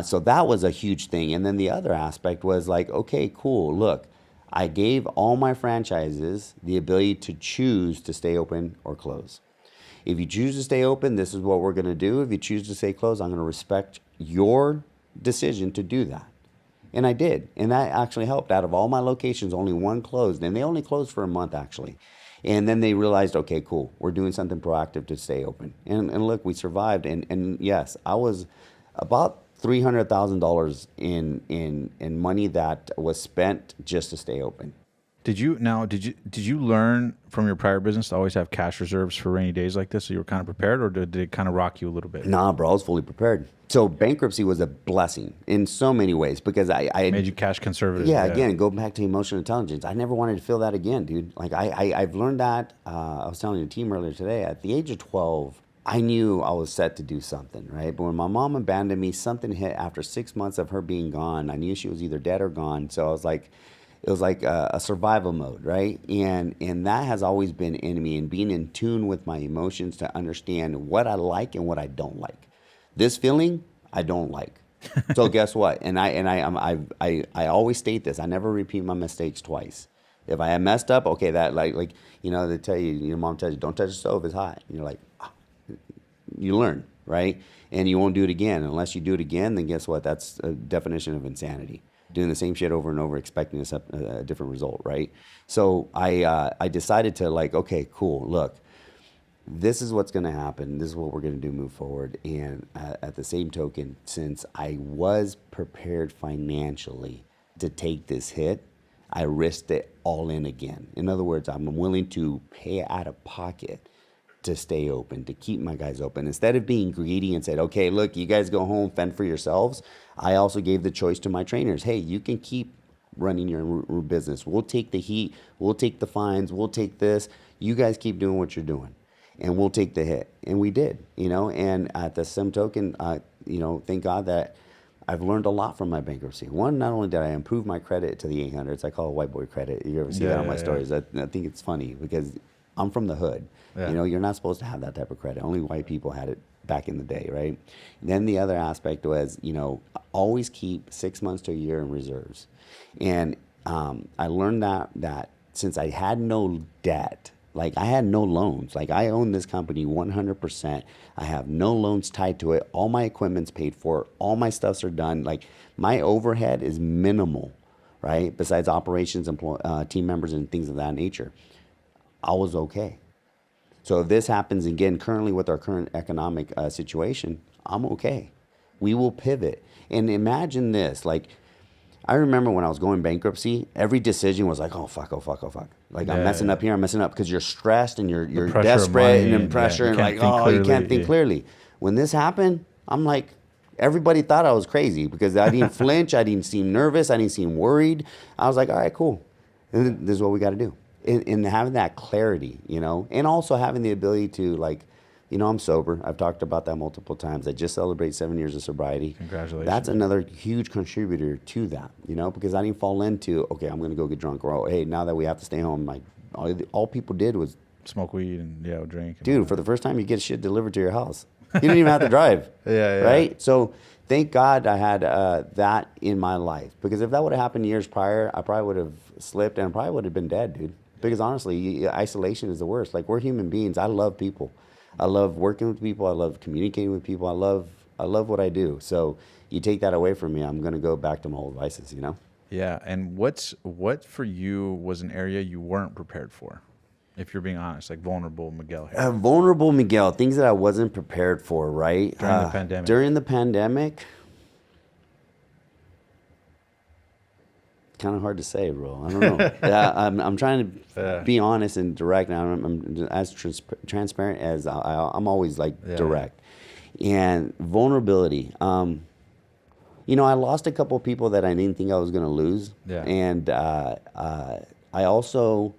So that was a huge thing. And then the other aspect was like, okay, cool. Look, I gave all my franchises the ability to choose to stay open or close. If you choose to stay open, this is what we're going to do. If you choose to stay closed, I'm going to respect your decision to do that. And I did. And that actually helped. Out of all my locations, only one closed. And they only closed for a month, actually. And then they realized, okay, cool, we're doing something proactive to stay open. And look, we survived. And yes, I was about $300,000 in money that was spent just to stay open. Did you learn from your prior business to always have cash reserves for rainy days like this, so you were kind of prepared, or did it kind of rock you a little bit? Nah, bro, I was fully prepared. So bankruptcy was a blessing in so many ways because I made you cash conservative. Yeah, again, go back to emotional intelligence. I never wanted to feel that again, dude. Like, I've learned that. I was telling your team earlier today, at the age of 12, I knew I was set to do something, right? But when my mom abandoned me, something hit after 6 months of her being gone. I knew she was either dead or gone. So I was like, it was like a survival mode, right? And that has always been in me, and being in tune with my emotions to understand what I like and what I don't like. This feeling, I don't like. So guess what? And I always state this. I never repeat my mistakes twice. If I have messed up, okay, that like they tell you, your mom tells you, don't touch the stove, it's hot. And you're like, you learn, right? And you won't do it again. Unless you do it again, then guess what? That's a definition of insanity. Doing the same shit over and over, expecting a different result, right? So I decided to like, okay, cool, look, this is what's going to happen. This is what we're going to do, move forward. And at the same token, since I was prepared financially to take this hit, I risked it all in again. In other words, I'm willing to pay out of pocket to stay open, to keep my guys open. Instead of being greedy and said, okay, look, you guys go home, fend for yourselves, I also gave the choice to my trainers. Hey, you can keep running your business. We'll take the heat. We'll take the fines. We'll take this. You guys keep doing what you're doing, and we'll take the hit. And we did, and at the same token, thank God that I've learned a lot from my bankruptcy. One, not only did I improve my credit to the 800s, I call it white boy credit. You ever see that on my stories? I think it's funny because I'm from the hood. Yeah. You're not supposed to have that type of credit. Only white people had it back in the day, right? And then the other aspect was, always keep 6 months to a year in reserves. And I learned that since I had no debt, like I had no loans, like I own this company 100%. I have no loans tied to it. All my equipment's paid for. All my stuffs are done. Like my overhead is minimal, right? Besides operations, team members and things of that nature, I was okay. So if this happens again currently with our current economic situation, I'm okay. We will pivot. And imagine this, like, I remember when I was going bankruptcy, every decision was like, oh fuck. Like I'm messing up here, I'm messing up, because you're stressed and you're desperate and in pressure and like, oh, you can't think clearly. When this happened, I'm like, everybody thought I was crazy because I didn't flinch, I didn't seem nervous, I didn't seem worried. I was like, all right, cool. And this is what we got to do. And having that clarity, you know, and also having the ability to, like, you know, I'm sober. I've talked about that multiple times. I just celebrated 7 years of sobriety. Congratulations. That's another huge contributor to that, you know, because I didn't fall into, okay, I'm going to go get drunk, or, oh, hey, now that we have to stay home, like, all people did was smoke weed and drink. And dude, for the first time, you get shit delivered to your house. You didn't even have to drive. Yeah. Right? So thank God I had that in my life, because if that would have happened years prior, I probably would have slipped and I probably would have been dead, dude. Because honestly, isolation is the worst. Like, we're human beings. I love people. I love working with people. I love communicating with people. I love what I do. So you take that away from me, I'm going to go back to my old vices, you know? Yeah. And what for you was an area you weren't prepared for? If you're being honest, like vulnerable Miguel here. Vulnerable Miguel, things that I wasn't prepared for, right? During the pandemic. During the pandemic, kind of hard to say, bro. I don't know. I'm trying to be honest and direct. Now I'm as transparent as I'm always, like, direct. And vulnerability. You know, I lost a couple of people that I didn't think I was going to lose. Yeah. And I also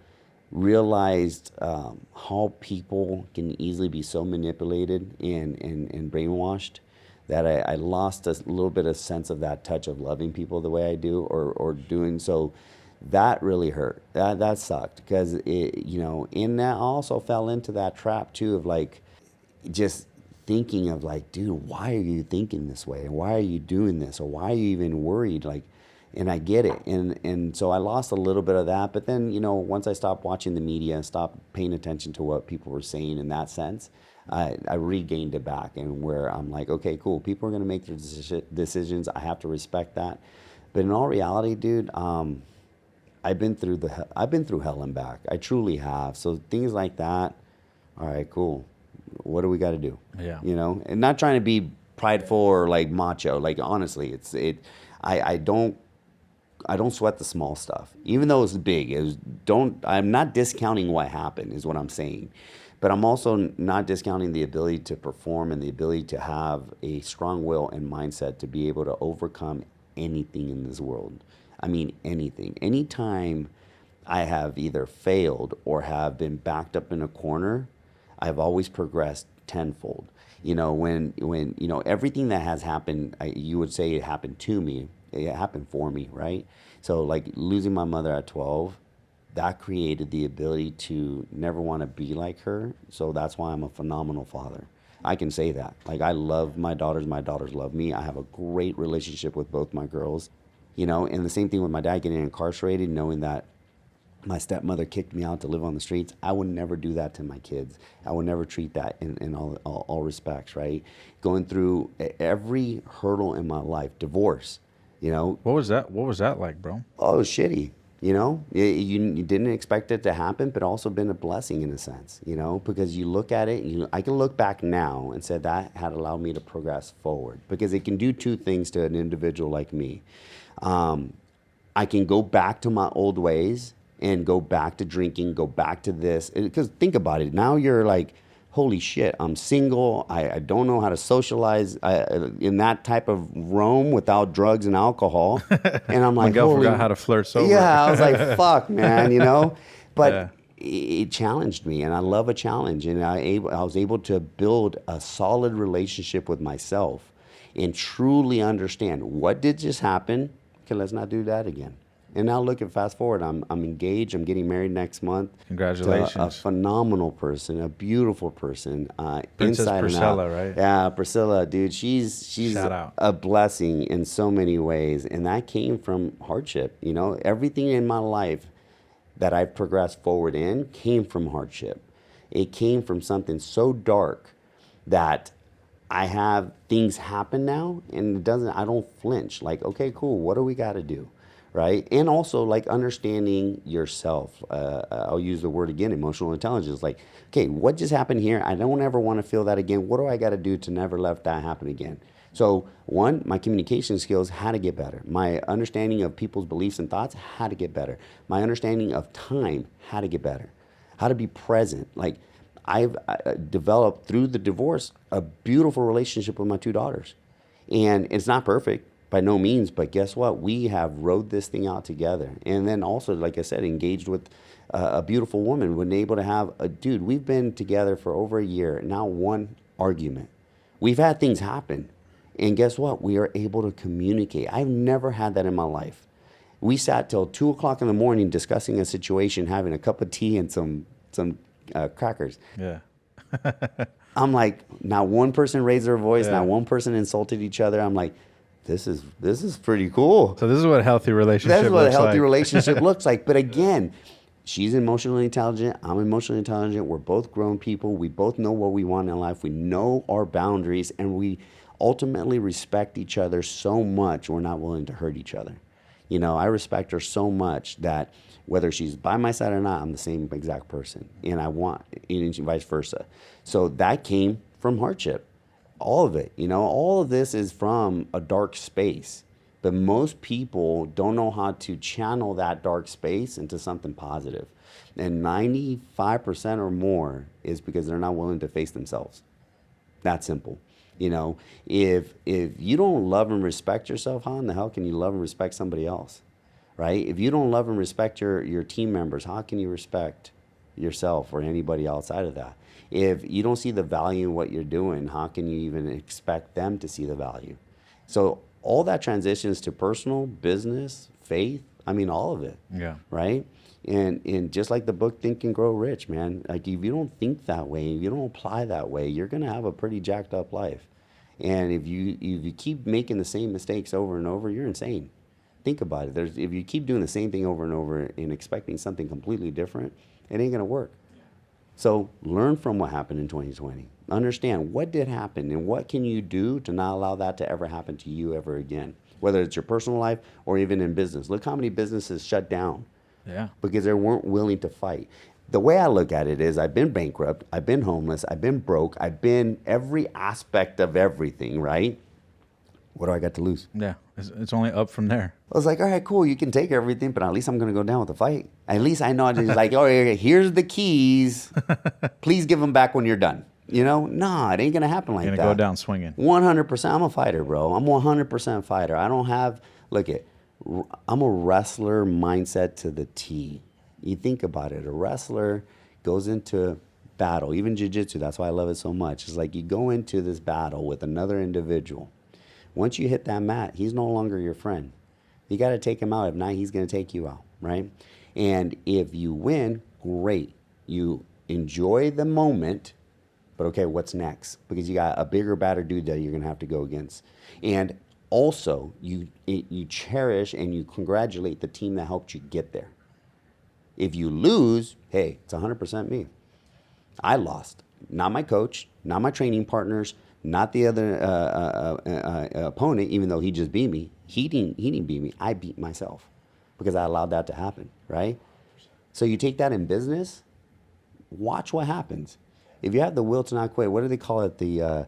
realized how people can easily be so manipulated and brainwashed, that I lost a little bit of sense of that touch of loving people the way I do, or doing so. That really hurt. That sucked, because you know, in that I also fell into that trap too of, like, just thinking of, like, dude, why are you thinking this way? Why are you doing this? Or why are you even worried? Like, and I get it. And so I lost a little bit of that. But then, you know, once I stopped watching the media and stopped paying attention to what people were saying in that sense, I regained it back, and where I'm like, okay, cool. People are going to make their decisions. I have to respect that. But in all reality, dude, I've been through hell and back. I truly have. So things like that, all right, cool. What do we got to do? Yeah. You know, and not trying to be prideful or, like, macho. Like, honestly, I don't sweat the small stuff, even though it's big. I'm not discounting what happened, is what I'm saying. But I'm also not discounting the ability to perform and the ability to have a strong will and mindset to be able to overcome anything in this world. I mean, anything. Anytime I have either failed or have been backed up in a corner, I've always progressed tenfold. You know, when you know, everything that has happened, you would say it happened to me. It happened for me, right? So, like, losing my mother at 12, that created the ability to never want to be like her. So that's why I'm a phenomenal father. I can say that. Like, I love my daughters love me. I have a great relationship with both my girls, you know. And the same thing with my dad getting incarcerated, knowing that my stepmother kicked me out to live on the streets. I would never do that to my kids. I would never treat that in all respects, right? Going through every hurdle in my life, divorce, you know. What was that like, bro? Oh, it was shitty. You know, you didn't expect it to happen, but also been a blessing in a sense, you know, because you look at it, I can look back now and say that had allowed me to progress forward, because it can do two things to an individual like me. I can go back to my old ways and go back to drinking, go back to this, because think about it. Now you're like, holy shit, I'm single. I don't know how to socialize in that type of realm without drugs and alcohol. And I'm like, Miguel forgot how to flirt sober. Yeah, I was like, fuck, man, you know? But it challenged me, and I love a challenge. And I was able to build a solid relationship with myself and truly understand, what did just happen? Okay, let's not do that again. And now look at fast forward. I'm engaged. I'm getting married next month. Congratulations. To a phenomenal person, a beautiful person. Princess inside Priscilla, and out. right? Yeah, Priscilla, dude. She's Shout out. a blessing in so many ways. And that came from hardship. You know, everything in my life that I've progressed forward in came from hardship. It came from something so dark that I have things happen now, and I don't flinch. Like, okay, cool. What do we got to do? right? And also like understanding yourself. I'll use the word again, emotional intelligence. Like, okay, what just happened here? I don't ever want to feel that again. What do I got to do to never let that happen again? So one, my communication skills had to get better. My understanding of people's beliefs and thoughts had to get better. My understanding of time had to get better. How to be present. Like I've developed through the divorce a beautiful relationship with my two daughters. And it's not perfect by no means, but guess what? We have rode this thing out together. And then also, like I said, engaged with a beautiful woman, been able to have a dude. We've been together for over a year, now one argument. We've had things happen. And guess what? We are able to communicate. I've never had that in my life. We sat till 2 o'clock in the morning discussing a situation, having a cup of tea and some crackers. Yeah. I'm like, not one person raised their voice, not one person insulted each other. I'm like, this is pretty cool. So this is what a healthy relationship That's what a looks healthy like. relationship looks like. But again, she's emotionally intelligent. I'm emotionally intelligent. We're both grown people. We both know what we want in life. We know our boundaries, and we ultimately respect each other so much we're not willing to hurt each other. You know, I respect her so much that whether she's by my side or not, I'm the same exact person. And I want, and vice versa. So that came from hardship. All of it, you know, all of this is from a dark space. But most people don't know how to channel that dark space into something positive. And 95% or more is because they're not willing to face themselves. That simple. You know, if you don't love and respect yourself, how in the hell can you love and respect somebody else? Right? If you don't love and respect your team members, how can you respect yourself or anybody outside of that? If you don't see the value in what you're doing, how can you even expect them to see the value? So all that transitions to personal, business, faith, I mean, all of it. Yeah. Right? And just like the book Think and Grow Rich, man, like if you don't think that way, if you don't apply that way, you're going to have a pretty jacked up life. And if you keep making the same mistakes over and over, you're insane. Think about it. If you keep doing the same thing over and over and expecting something completely different, it ain't going to work. So learn from what happened in 2020. Understand what did happen and what can you do to not allow that to ever happen to you ever again, whether it's your personal life or even in business. Look how many businesses shut down. Yeah. Because they weren't willing to fight. The way I look at it is I've been bankrupt, I've been homeless, I've been broke, I've been every aspect of everything, right? What do I got to lose? Yeah. It's only up from there. I was like, all right, cool, you can take everything, but at least I'm going to go down with the fight. At least I know it's like, all right, here's the keys. Please give them back when you're done. You know? Nah, it ain't going to happen like that. You're going to go down swinging. 100%. I'm a fighter, bro. I'm 100% fighter. I don't have, I'm a wrestler mindset to the T. You think about it. A wrestler goes into battle, even jiu-jitsu. That's why I love it so much. It's like you go into this battle with another individual. Once you hit that mat, he's no longer your friend. You got to take him out. If not, he's going to take you out, right? And if you win, great. You enjoy the moment, but okay, what's next? Because you got a bigger, badder dude that you're going to have to go against. And also, you cherish and you congratulate the team that helped you get there. If you lose, hey, it's 100% me. I lost. Not my coach, not my training partners, not the other opponent, even though he just beat me. He didn't beat me. I beat myself because I allowed that to happen, right? So you take that in business, watch what happens. If you have the will to not quit, what do they call it? The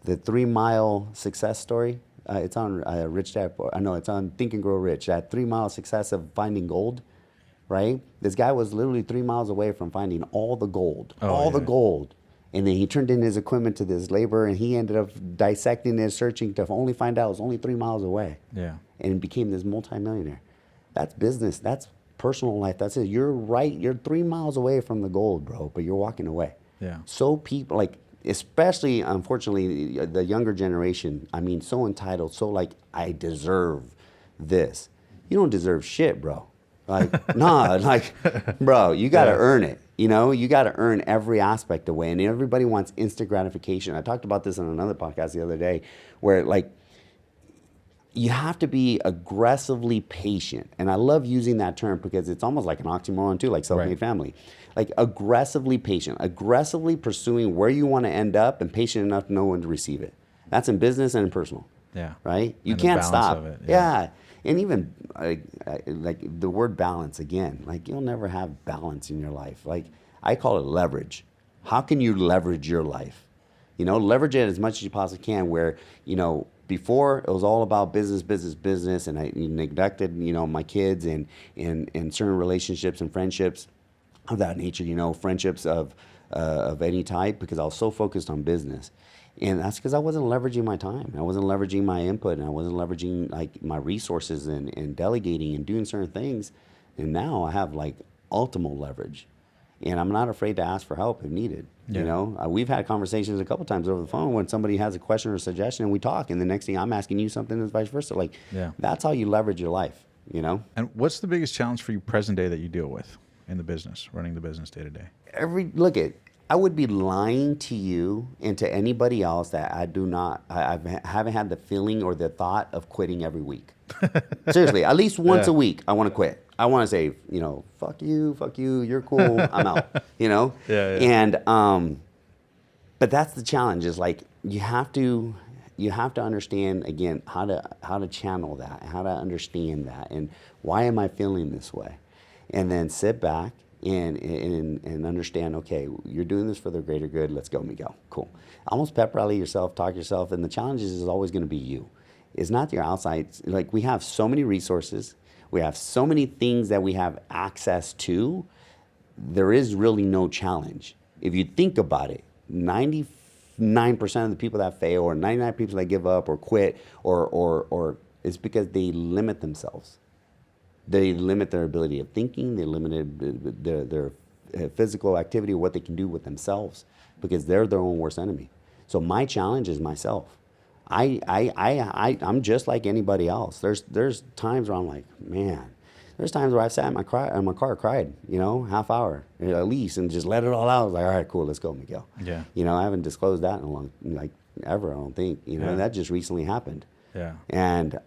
3 mile success story? It's on Rich Dad. I know it's on Think and Grow Rich. That 3 mile success of finding gold, right? This guy was literally 3 miles away from finding all the gold, the gold. And then he turned in his equipment to this laborer, and he ended up dissecting it, searching to only find out it was only 3 miles away. Yeah. And became this multimillionaire. That's business. That's personal life. That's it. You're right. You're 3 miles away from the gold, bro, but you're walking away. Yeah. So people, like, especially, unfortunately, the younger generation, I mean, so entitled, so like, I deserve this. You don't deserve shit, bro. Like, nah, like, bro, you got to earn it. You know, you got to earn every aspect away. And everybody wants instant gratification. I talked about this on another podcast the other day where, like, you have to be aggressively patient. And I love using that term because it's almost like an oxymoron too, like self-made family. Like aggressively patient, aggressively pursuing where you want to end up and patient enough to know when to receive it. That's in business and in personal. Yeah. Right? You And the can't balance stop. of it, Yeah. And even like the word balance again, like you'll never have balance in your life. Like I call it leverage. How can you leverage your life? You know, leverage it as much as you possibly can where, you know, before it was all about business, and I neglected, you know, my kids and certain relationships and friendships of that nature, you know, friendships of any type, because I was so focused on business. And that's because I wasn't leveraging my time. I wasn't leveraging my input, and I wasn't leveraging like my resources and delegating and doing certain things. And now I have like ultimate leverage, and I'm not afraid to ask for help if needed. Yeah. You know, we've had conversations a couple times over the phone when somebody has a question or a suggestion, and we talk, and the next thing I'm asking you something and vice versa. Like, that's how you leverage your life, you know? And what's the biggest challenge for you present day that you deal with in the business, running the business day to day? I would be lying to you and to anybody else that I haven't had the feeling or the thought of quitting every week. Seriously, at least once a week, I want to quit. I want to say, you know, fuck you, you're cool, I'm out, you know? And, but that's the challenge, is like, you have to understand, again, how to channel that, how to understand that, and why am I feeling this way? And then sit back and understand, okay, you're doing this for the greater good, let's go, Miguel, cool. Almost pep rally yourself, talk yourself, and the challenge is always going to be you. It's not your outside. Like, we have so many resources, we have so many things that we have access to, there is really no challenge. If you think about it, 99% of the people that fail, or 99% people that give up or quit, or it's because they limit themselves. They limit their ability of thinking, they limit their physical activity, what they can do with themselves, because they're their own worst enemy. So my challenge is myself. I'm just like anybody else. There's times where I'm like, man, there's times where I've sat in my car, cried, you know, half hour at least, and just let it all out. I was like, all right, cool, let's go, Miguel. Yeah. You know, I haven't disclosed that in a long, like, ever, I don't think. You know, and that just recently happened. Yeah. And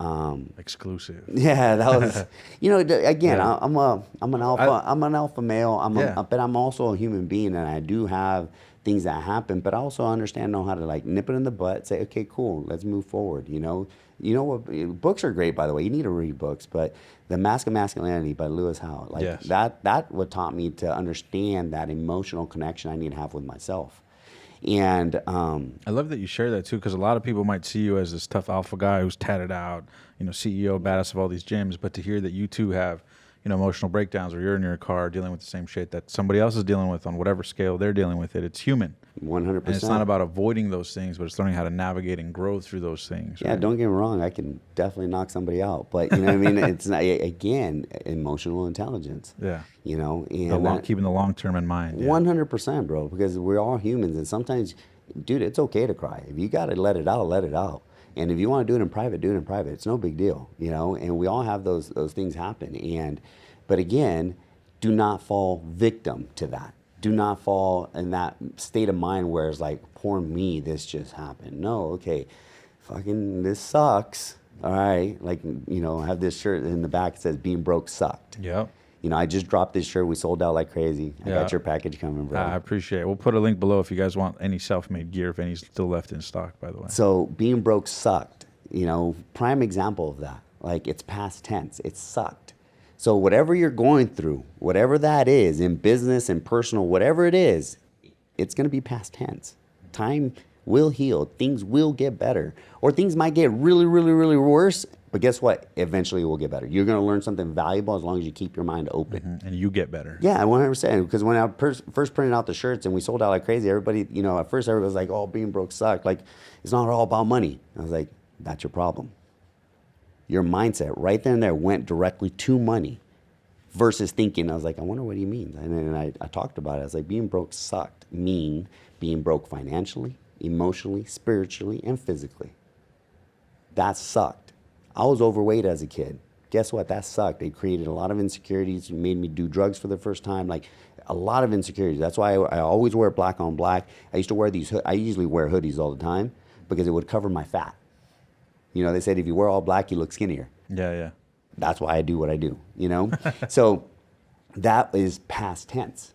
exclusive. Yeah, that was, you know, again, I'm an alpha male. But I'm also a human being, and I do have things that happen, but I also know how to like nip it in the butt, say, okay, cool, let's move forward. You know what? Books are great, by the way. You need to read books, but The Mask of Masculinity by Lewis Howes, like that what taught me to understand that emotional connection I need to have with myself. And I love that you share that too, because a lot of people might see you as this tough alpha guy who's tatted out, you know, CEO, badass of all these gyms, but to hear that you too have, you know, emotional breakdowns, where you're in your car dealing with the same shit that somebody else is dealing with on whatever scale they're dealing with it. It's human. 100%. And it's not about avoiding those things, but it's learning how to navigate and grow through those things. Yeah, right? Don't get me wrong. I can definitely knock somebody out, but you know what I mean? It's not, again, emotional intelligence. Yeah. You know, and keeping the long term in mind. 100%, bro, because we're all humans, and sometimes, dude, it's okay to cry. If you got to let it out, let it out. And if you want to do it in private, do it in private. It's no big deal, you know, and we all have those things happen. But again, do not fall victim to that. Do not fall in that state of mind where it's like, poor me, this just happened. No, okay, fucking this sucks. All right, like, you know, I have this shirt in the back that says being broke sucked. Yep. You know, I just dropped this shirt. We sold out like crazy. I got your package coming, bro. I appreciate it. We'll put a link below if you guys want any self-made gear, if any's still left in stock, by the way. So being broke sucked, you know, prime example of that. Like, it's past tense. It sucked. So whatever you're going through, whatever that is, in business and personal, whatever it is, it's going to be past tense. Time will heal. Things will get better. Or things might get really, really, really worse. But guess what? Eventually it will get better. You're going to learn something valuable as long as you keep your mind open. Mm-hmm. And you get better. Yeah, 100%. Because when I first printed out the shirts and we sold out like crazy, everybody, you know, at first everybody was like, oh, being broke sucked. Like, it's not all about money. I was like, that's your problem. Your mindset right then and there went directly to money versus thinking. I was like, I wonder what he means. And then I talked about it. I was like, being broke sucked. Mean being broke financially, emotionally, spiritually, and physically. That sucked. I was overweight as a kid. Guess what? That sucked. It created a lot of insecurities. It made me do drugs for the first time. Like, a lot of insecurities. That's why I always wear black on black. I used to wear these. I usually wear hoodies all the time because it would cover my fat. You know, they said if you wear all black, you look skinnier. Yeah. That's why I do what I do, you know? So that is past tense,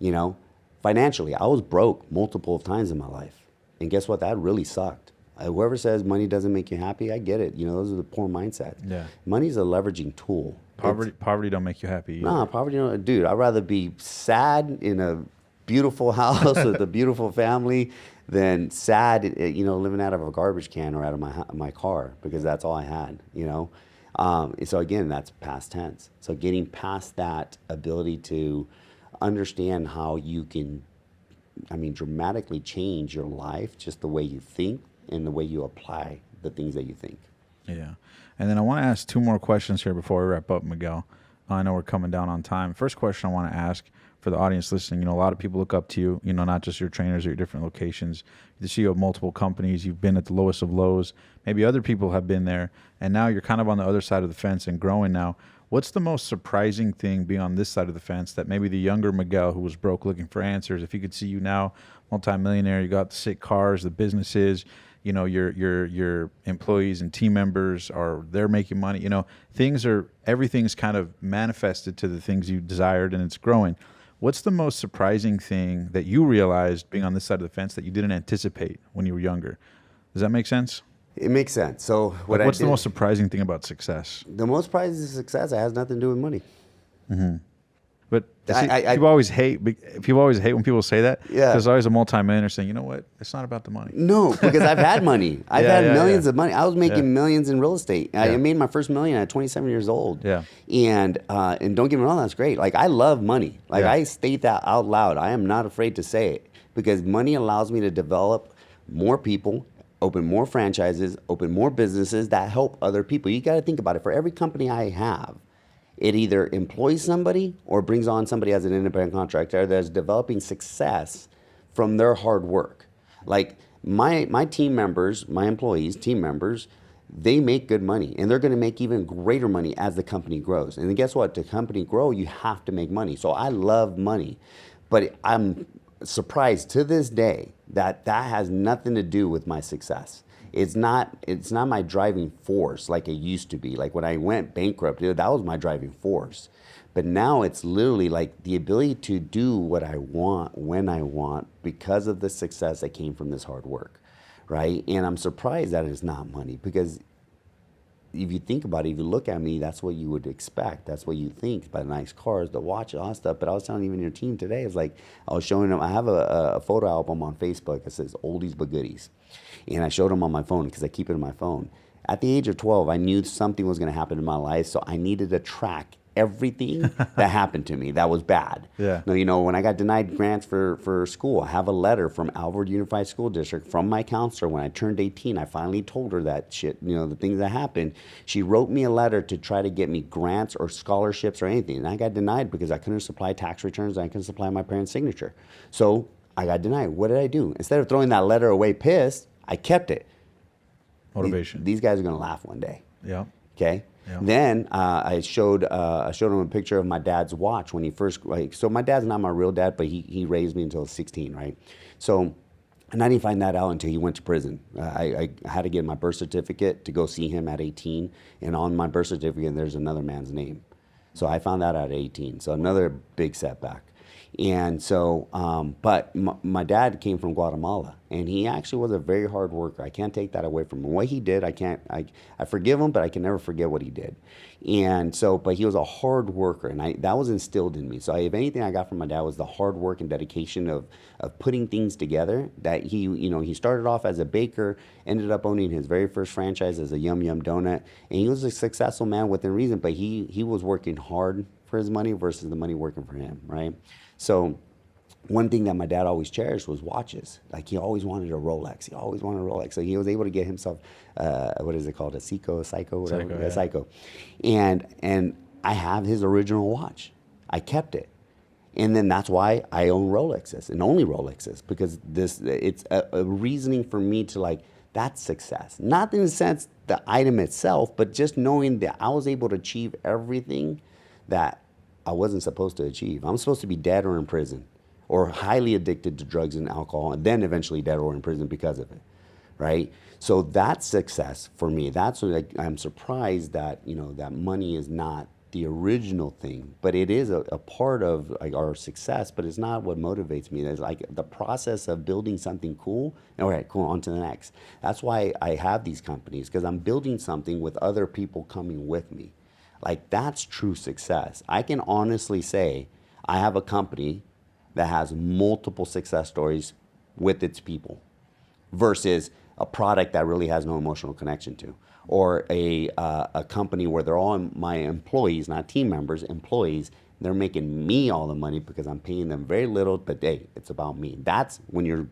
you know? Financially, I was broke multiple times in my life. And guess what? That really sucked. Whoever says money doesn't make you happy, I get it. Those are the poor mindsets. Yeah. Money's a leveraging tool. Poverty don't make you happy either. No, poverty don't. Dude, I'd rather be sad in a beautiful house with a beautiful family than sad, living out of a garbage can or out of my car, because that's all I had, So again, that's past tense. So getting past that ability to understand how you can, dramatically change your life, just the way you think and the way you apply the things that you think. Yeah. And then I want to ask 2 more questions here before we wrap up, Miguel. I know we're coming down on time. First question I want to ask for the audience listening, a lot of people look up to you, not just your trainers at your different locations. You're the CEO of multiple companies. You've been at the lowest of lows. Maybe other people have been there. And now you're kind of on the other side of the fence and growing now. What's the most surprising thing being on this side of the fence that maybe the younger Miguel who was broke looking for answers, if he could see you now, multi-millionaire, you got the sick cars, the businesses, your employees and team members they're making money, everything's kind of manifested to the things you desired and it's growing. What's the most surprising thing that you realized being on this side of the fence that you didn't anticipate when you were younger? Does that make sense? It makes sense. So what's the most surprising thing about success? The most surprising success has nothing to do with money. Mm-hmm. But people always hate when people say that. Yeah. There's always a multi-millionaire saying, you know what? It's not about the money. No, because I've had money. I've had millions of money. I was making millions in real estate. I made my first million at 27 years old. Yeah. And don't get me wrong, that's great. Like, I love money. Like, I state that out loud. I am not afraid to say it, because money allows me to develop more people, open more franchises, open more businesses that help other people. You got to think about it. For every company I have, it either employs somebody or brings on somebody as an independent contractor that's developing success from their hard work. Like my team members, my employees, team members, they make good money, and they're going to make even greater money as the company grows. And then guess what? To company grow, you have to make money. So I love money, but I'm surprised to this day that has nothing to do with my success. It's not my driving force like it used to be. Like when I went bankrupt, that was my driving force. But now it's literally like the ability to do what I want when I want because of the success that came from this hard work, right? And I'm surprised that it's not money, because if you think about it, if you look at me, that's what you would expect. That's what you think, by the nice cars, the watch, all that stuff. But I was telling even your team today, it's like I was showing them, I have a photo album on Facebook that says oldies but goodies. And I showed them on my phone because I keep it on my phone. At the age of 12, I knew something was going to happen in my life, so I needed to track everything that happened to me that was bad. Yeah. Now, when I got denied grants for school, I have a letter from Alvord Unified School District from my counselor. When I turned 18, I finally told her that shit, the things that happened. She wrote me a letter to try to get me grants or scholarships or anything. And I got denied because I couldn't supply tax returns and I couldn't supply my parents' signature. So I got denied. What did I do? Instead of throwing that letter away pissed, I kept it. Motivation. These guys are going to laugh one day. Yeah. Okay. Yeah. Then I showed him a picture of my dad's watch when he first, so my dad's not my real dad, but he raised me until I was 16, right? So, and I didn't find that out until he went to prison. I had to get my birth certificate to go see him at 18, and on my birth certificate there's another man's name. So I found that out at 18, so another big setback. And so, but my dad came from Guatemala, and he actually was a very hard worker. I can't take that away from him. What he did, I forgive him, but I can never forget what he did. And so, but he was a hard worker, and that was instilled in me. So if anything I got from my dad was the hard work and dedication of putting things together. That he started off as a baker, ended up owning his very first franchise as a Yum Yum Donut, and he was a successful man within reason, but he was working hard for his money versus the money working for him, right? So one thing that my dad always cherished was watches. Like, he always wanted a Rolex. He always wanted a Rolex. So he was able to get himself, what is it called? A Seiko, whatever. Seiko, yeah. Seiko. And I have his original watch. I kept it. And then that's why I own Rolexes, and only Rolexes, because it's a reasoning for me to, like, that's success. Not in the sense the item itself, but just knowing that I was able to achieve everything that I wasn't supposed to achieve. I'm supposed to be dead or in prison, or highly addicted to drugs and alcohol, and then eventually dead or in prison because of it, right? So that's success for me. That's what I'm surprised that that money is not the original thing, but it is a part of like our success, but it's not what motivates me. It's like the process of building something cool. All right, cool, on to the next. That's why I have these companies, because I'm building something with other people coming with me. Like, that's true success. I can honestly say I have a company that has multiple success stories with its people versus a product that really has no emotional connection to, or a company where they're all my employees, not team members, employees. They're making me all the money because I'm paying them very little, but hey, it's about me. That's when you're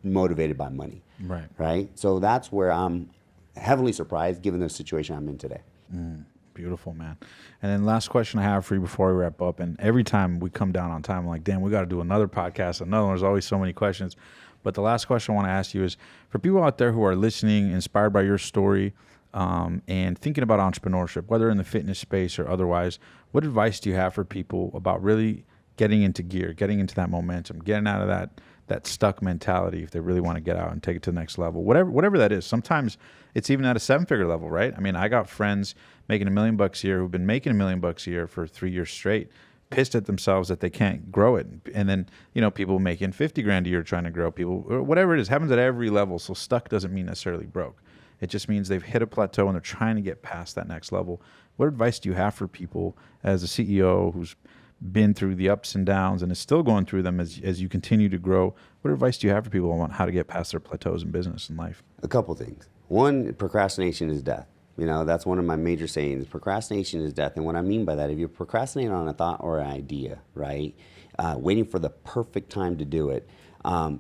motivated by money. Right. Right? So that's where I'm heavily surprised given the situation I'm in today. Beautiful, man. And then last question I have for you before we wrap up, and every time we come down on time, I'm like, damn, we got to do another podcast, another one. There's always so many questions. But the last question I want to ask you is, for people out there who are listening, inspired by your story, and thinking about entrepreneurship, whether in the fitness space or otherwise, what advice do you have for people about really getting into gear, getting into that momentum, getting out of that stuck mentality if they really want to get out and take it to the next level, whatever that is? Sometimes it's even at a 7-figure level, right? I mean, I got friends making $1 million a year who've been making $1 million a year for 3 years straight, pissed at themselves that they can't grow it. And then, people making 50 grand a year trying to grow, people, or whatever it is, happens at every level. So stuck doesn't mean necessarily broke. It just means they've hit a plateau and they're trying to get past that next level. What advice do you have for people as a CEO who's been through the ups and downs and is still going through them as you continue to grow? What advice do you have for people on how to get past their plateaus in business and life? A couple things. One, procrastination is death. That's one of my major sayings. Procrastination is death. And what I mean by that, if you procrastinate on a thought or an idea, right, waiting for the perfect time to do it,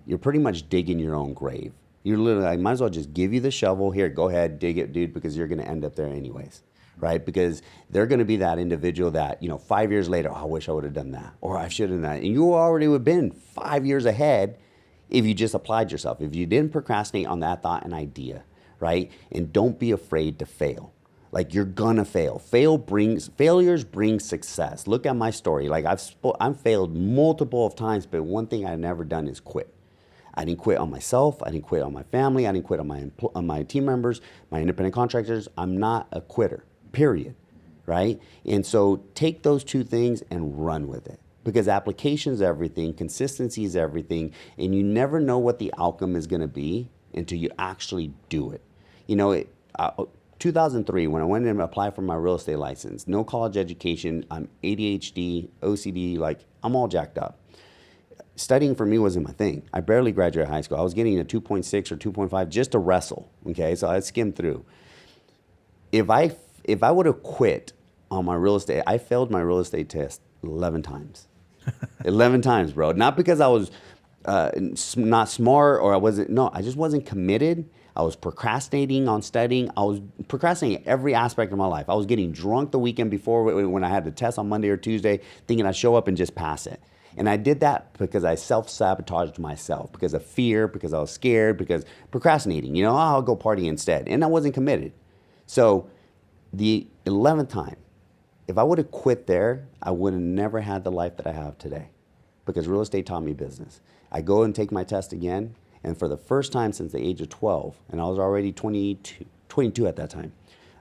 you're pretty much digging your own grave. You're literally, I might as well just give you the shovel. Here, go ahead, dig it, dude, because you're going to end up there anyways, right? Because they're going to be that individual that, 5 years later, oh, I wish I would have done that, or I should have done that. And you already would have been 5 years ahead if you just applied yourself, if you didn't procrastinate on that thought and idea, right? And don't be afraid to fail. Like, you're gonna fail. Failures bring success. Look at my story. Like, I've failed multiple of times, but one thing I've never done is quit. I didn't quit on myself. I didn't quit on my family. I didn't quit on my team members, my independent contractors. I'm not a quitter, period, right? And so take those two things and run with it, because application is everything, consistency is everything, and you never know what the outcome is gonna be until you actually do it. 2003, when I went in and applied for my real estate license, no college education, I'm ADHD, OCD, like I'm all jacked up. Studying for me wasn't my thing. I barely graduated high school. I was getting a 2.6 or 2.5 just to wrestle, okay? So I skimmed through. If I would have quit on my real estate, I failed my real estate test 11 times. 11 times, bro. Not because I was not smart or I just wasn't committed. I was procrastinating on studying. I was procrastinating every aspect of my life. I was getting drunk the weekend before when I had the test on Monday or Tuesday, thinking I'd show up and just pass it. And I did that because I self-sabotaged myself, because of fear, because I was scared, because procrastinating, I'll go party instead. And I wasn't committed. So the 11th time, if I would have quit there, I would have never had the life that I have today, because real estate taught me business. I go and take my test again, and for the first time since the age of 12, and I was already 22 at that time,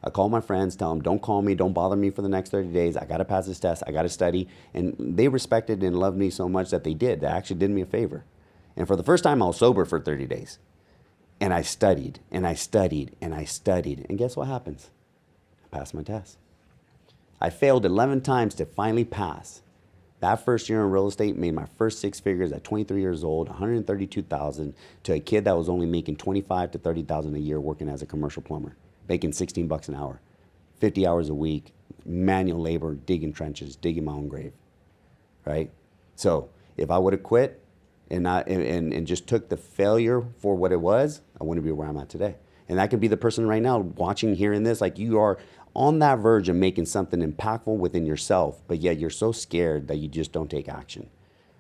I call my friends, tell them, don't call me, don't bother me for the next 30 days. I got to pass this test. I got to study. And they respected and loved me so much that they did. They actually did me a favor. And for the first time, I was sober for 30 days. And I studied, and I studied, and I studied. And guess what happens? I passed my test. I failed 11 times to finally pass. That first year in real estate made my first 6 figures at 23 years old, $132,000, to a kid that was only making $25,000 to $30,000 a year working as a commercial plumber, making $16 an hour, 50 hours a week, manual labor, digging trenches, digging my own grave, right? So if I would have quit and just took the failure for what it was, I wouldn't be where I'm at today. And that could be the person right now watching, hearing this, like you are on that verge of making something impactful within yourself, but yet you're so scared that you just don't take action.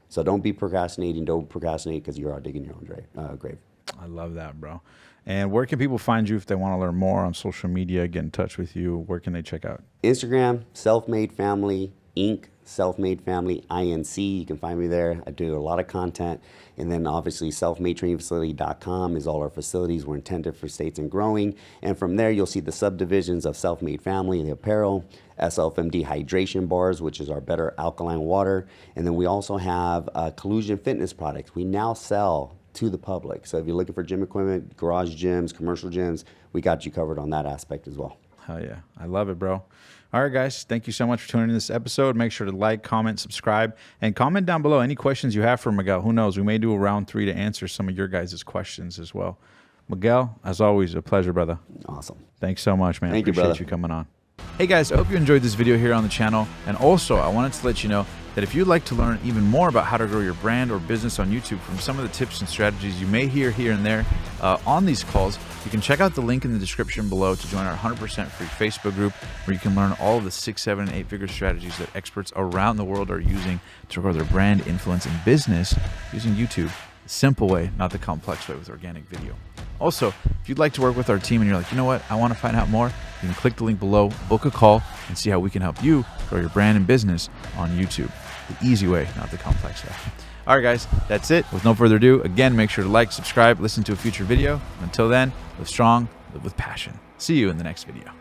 So don't be procrastinating. Don't procrastinate because you're out digging your own grave. I love that, bro. And where can people find you if they want to learn more on social media, get in touch with you? Where can they check out? Instagram, Self-Made Family Inc. Self-Made Family INC. You can find me there. I do a lot of content. And then obviously selfmadetrainingfacility.com is all our facilities. We're in 10 different states and growing. And from there, you'll see the subdivisions of Self-Made Family, the apparel, SLFMD hydration bars, which is our better alkaline water. And then we also have Collusion Fitness products. We now sell to the public. So if you're looking for gym equipment, garage gyms, commercial gyms, we got you covered on that aspect as well. Hell yeah. I love it, bro. All right, guys. Thank you so much for tuning in this episode. Make sure to like, comment, subscribe, and comment down below any questions you have for Miguel. Who knows? We may do a round 3 to answer some of your guys' questions as well. Miguel, as always, a pleasure, brother. Awesome. Thanks so much, man. Thank you, Appreciate brother. you coming on. Hey, guys. I hope you enjoyed this video here on the channel. And also, I wanted to let you know that if you'd like to learn even more about how to grow your brand or business on YouTube from some of the tips and strategies you may hear here and there on these calls, you can check out the link in the description below to join our 100% free Facebook group, where you can learn all of the 6, 7, and 8-figure strategies that experts around the world are using to grow their brand, influence, and business using YouTube. The simple way, not the complex way with organic video. Also, if you'd like to work with our team and you're like, you know what, I want to find out more, you can click the link below, book a call, and see how we can help you grow your brand and business on YouTube. The easy way, not the complex way. All right, guys, that's it. With no further ado, again, make sure to like, subscribe, listen to a future video. Until then, live strong, live with passion. See you in the next video.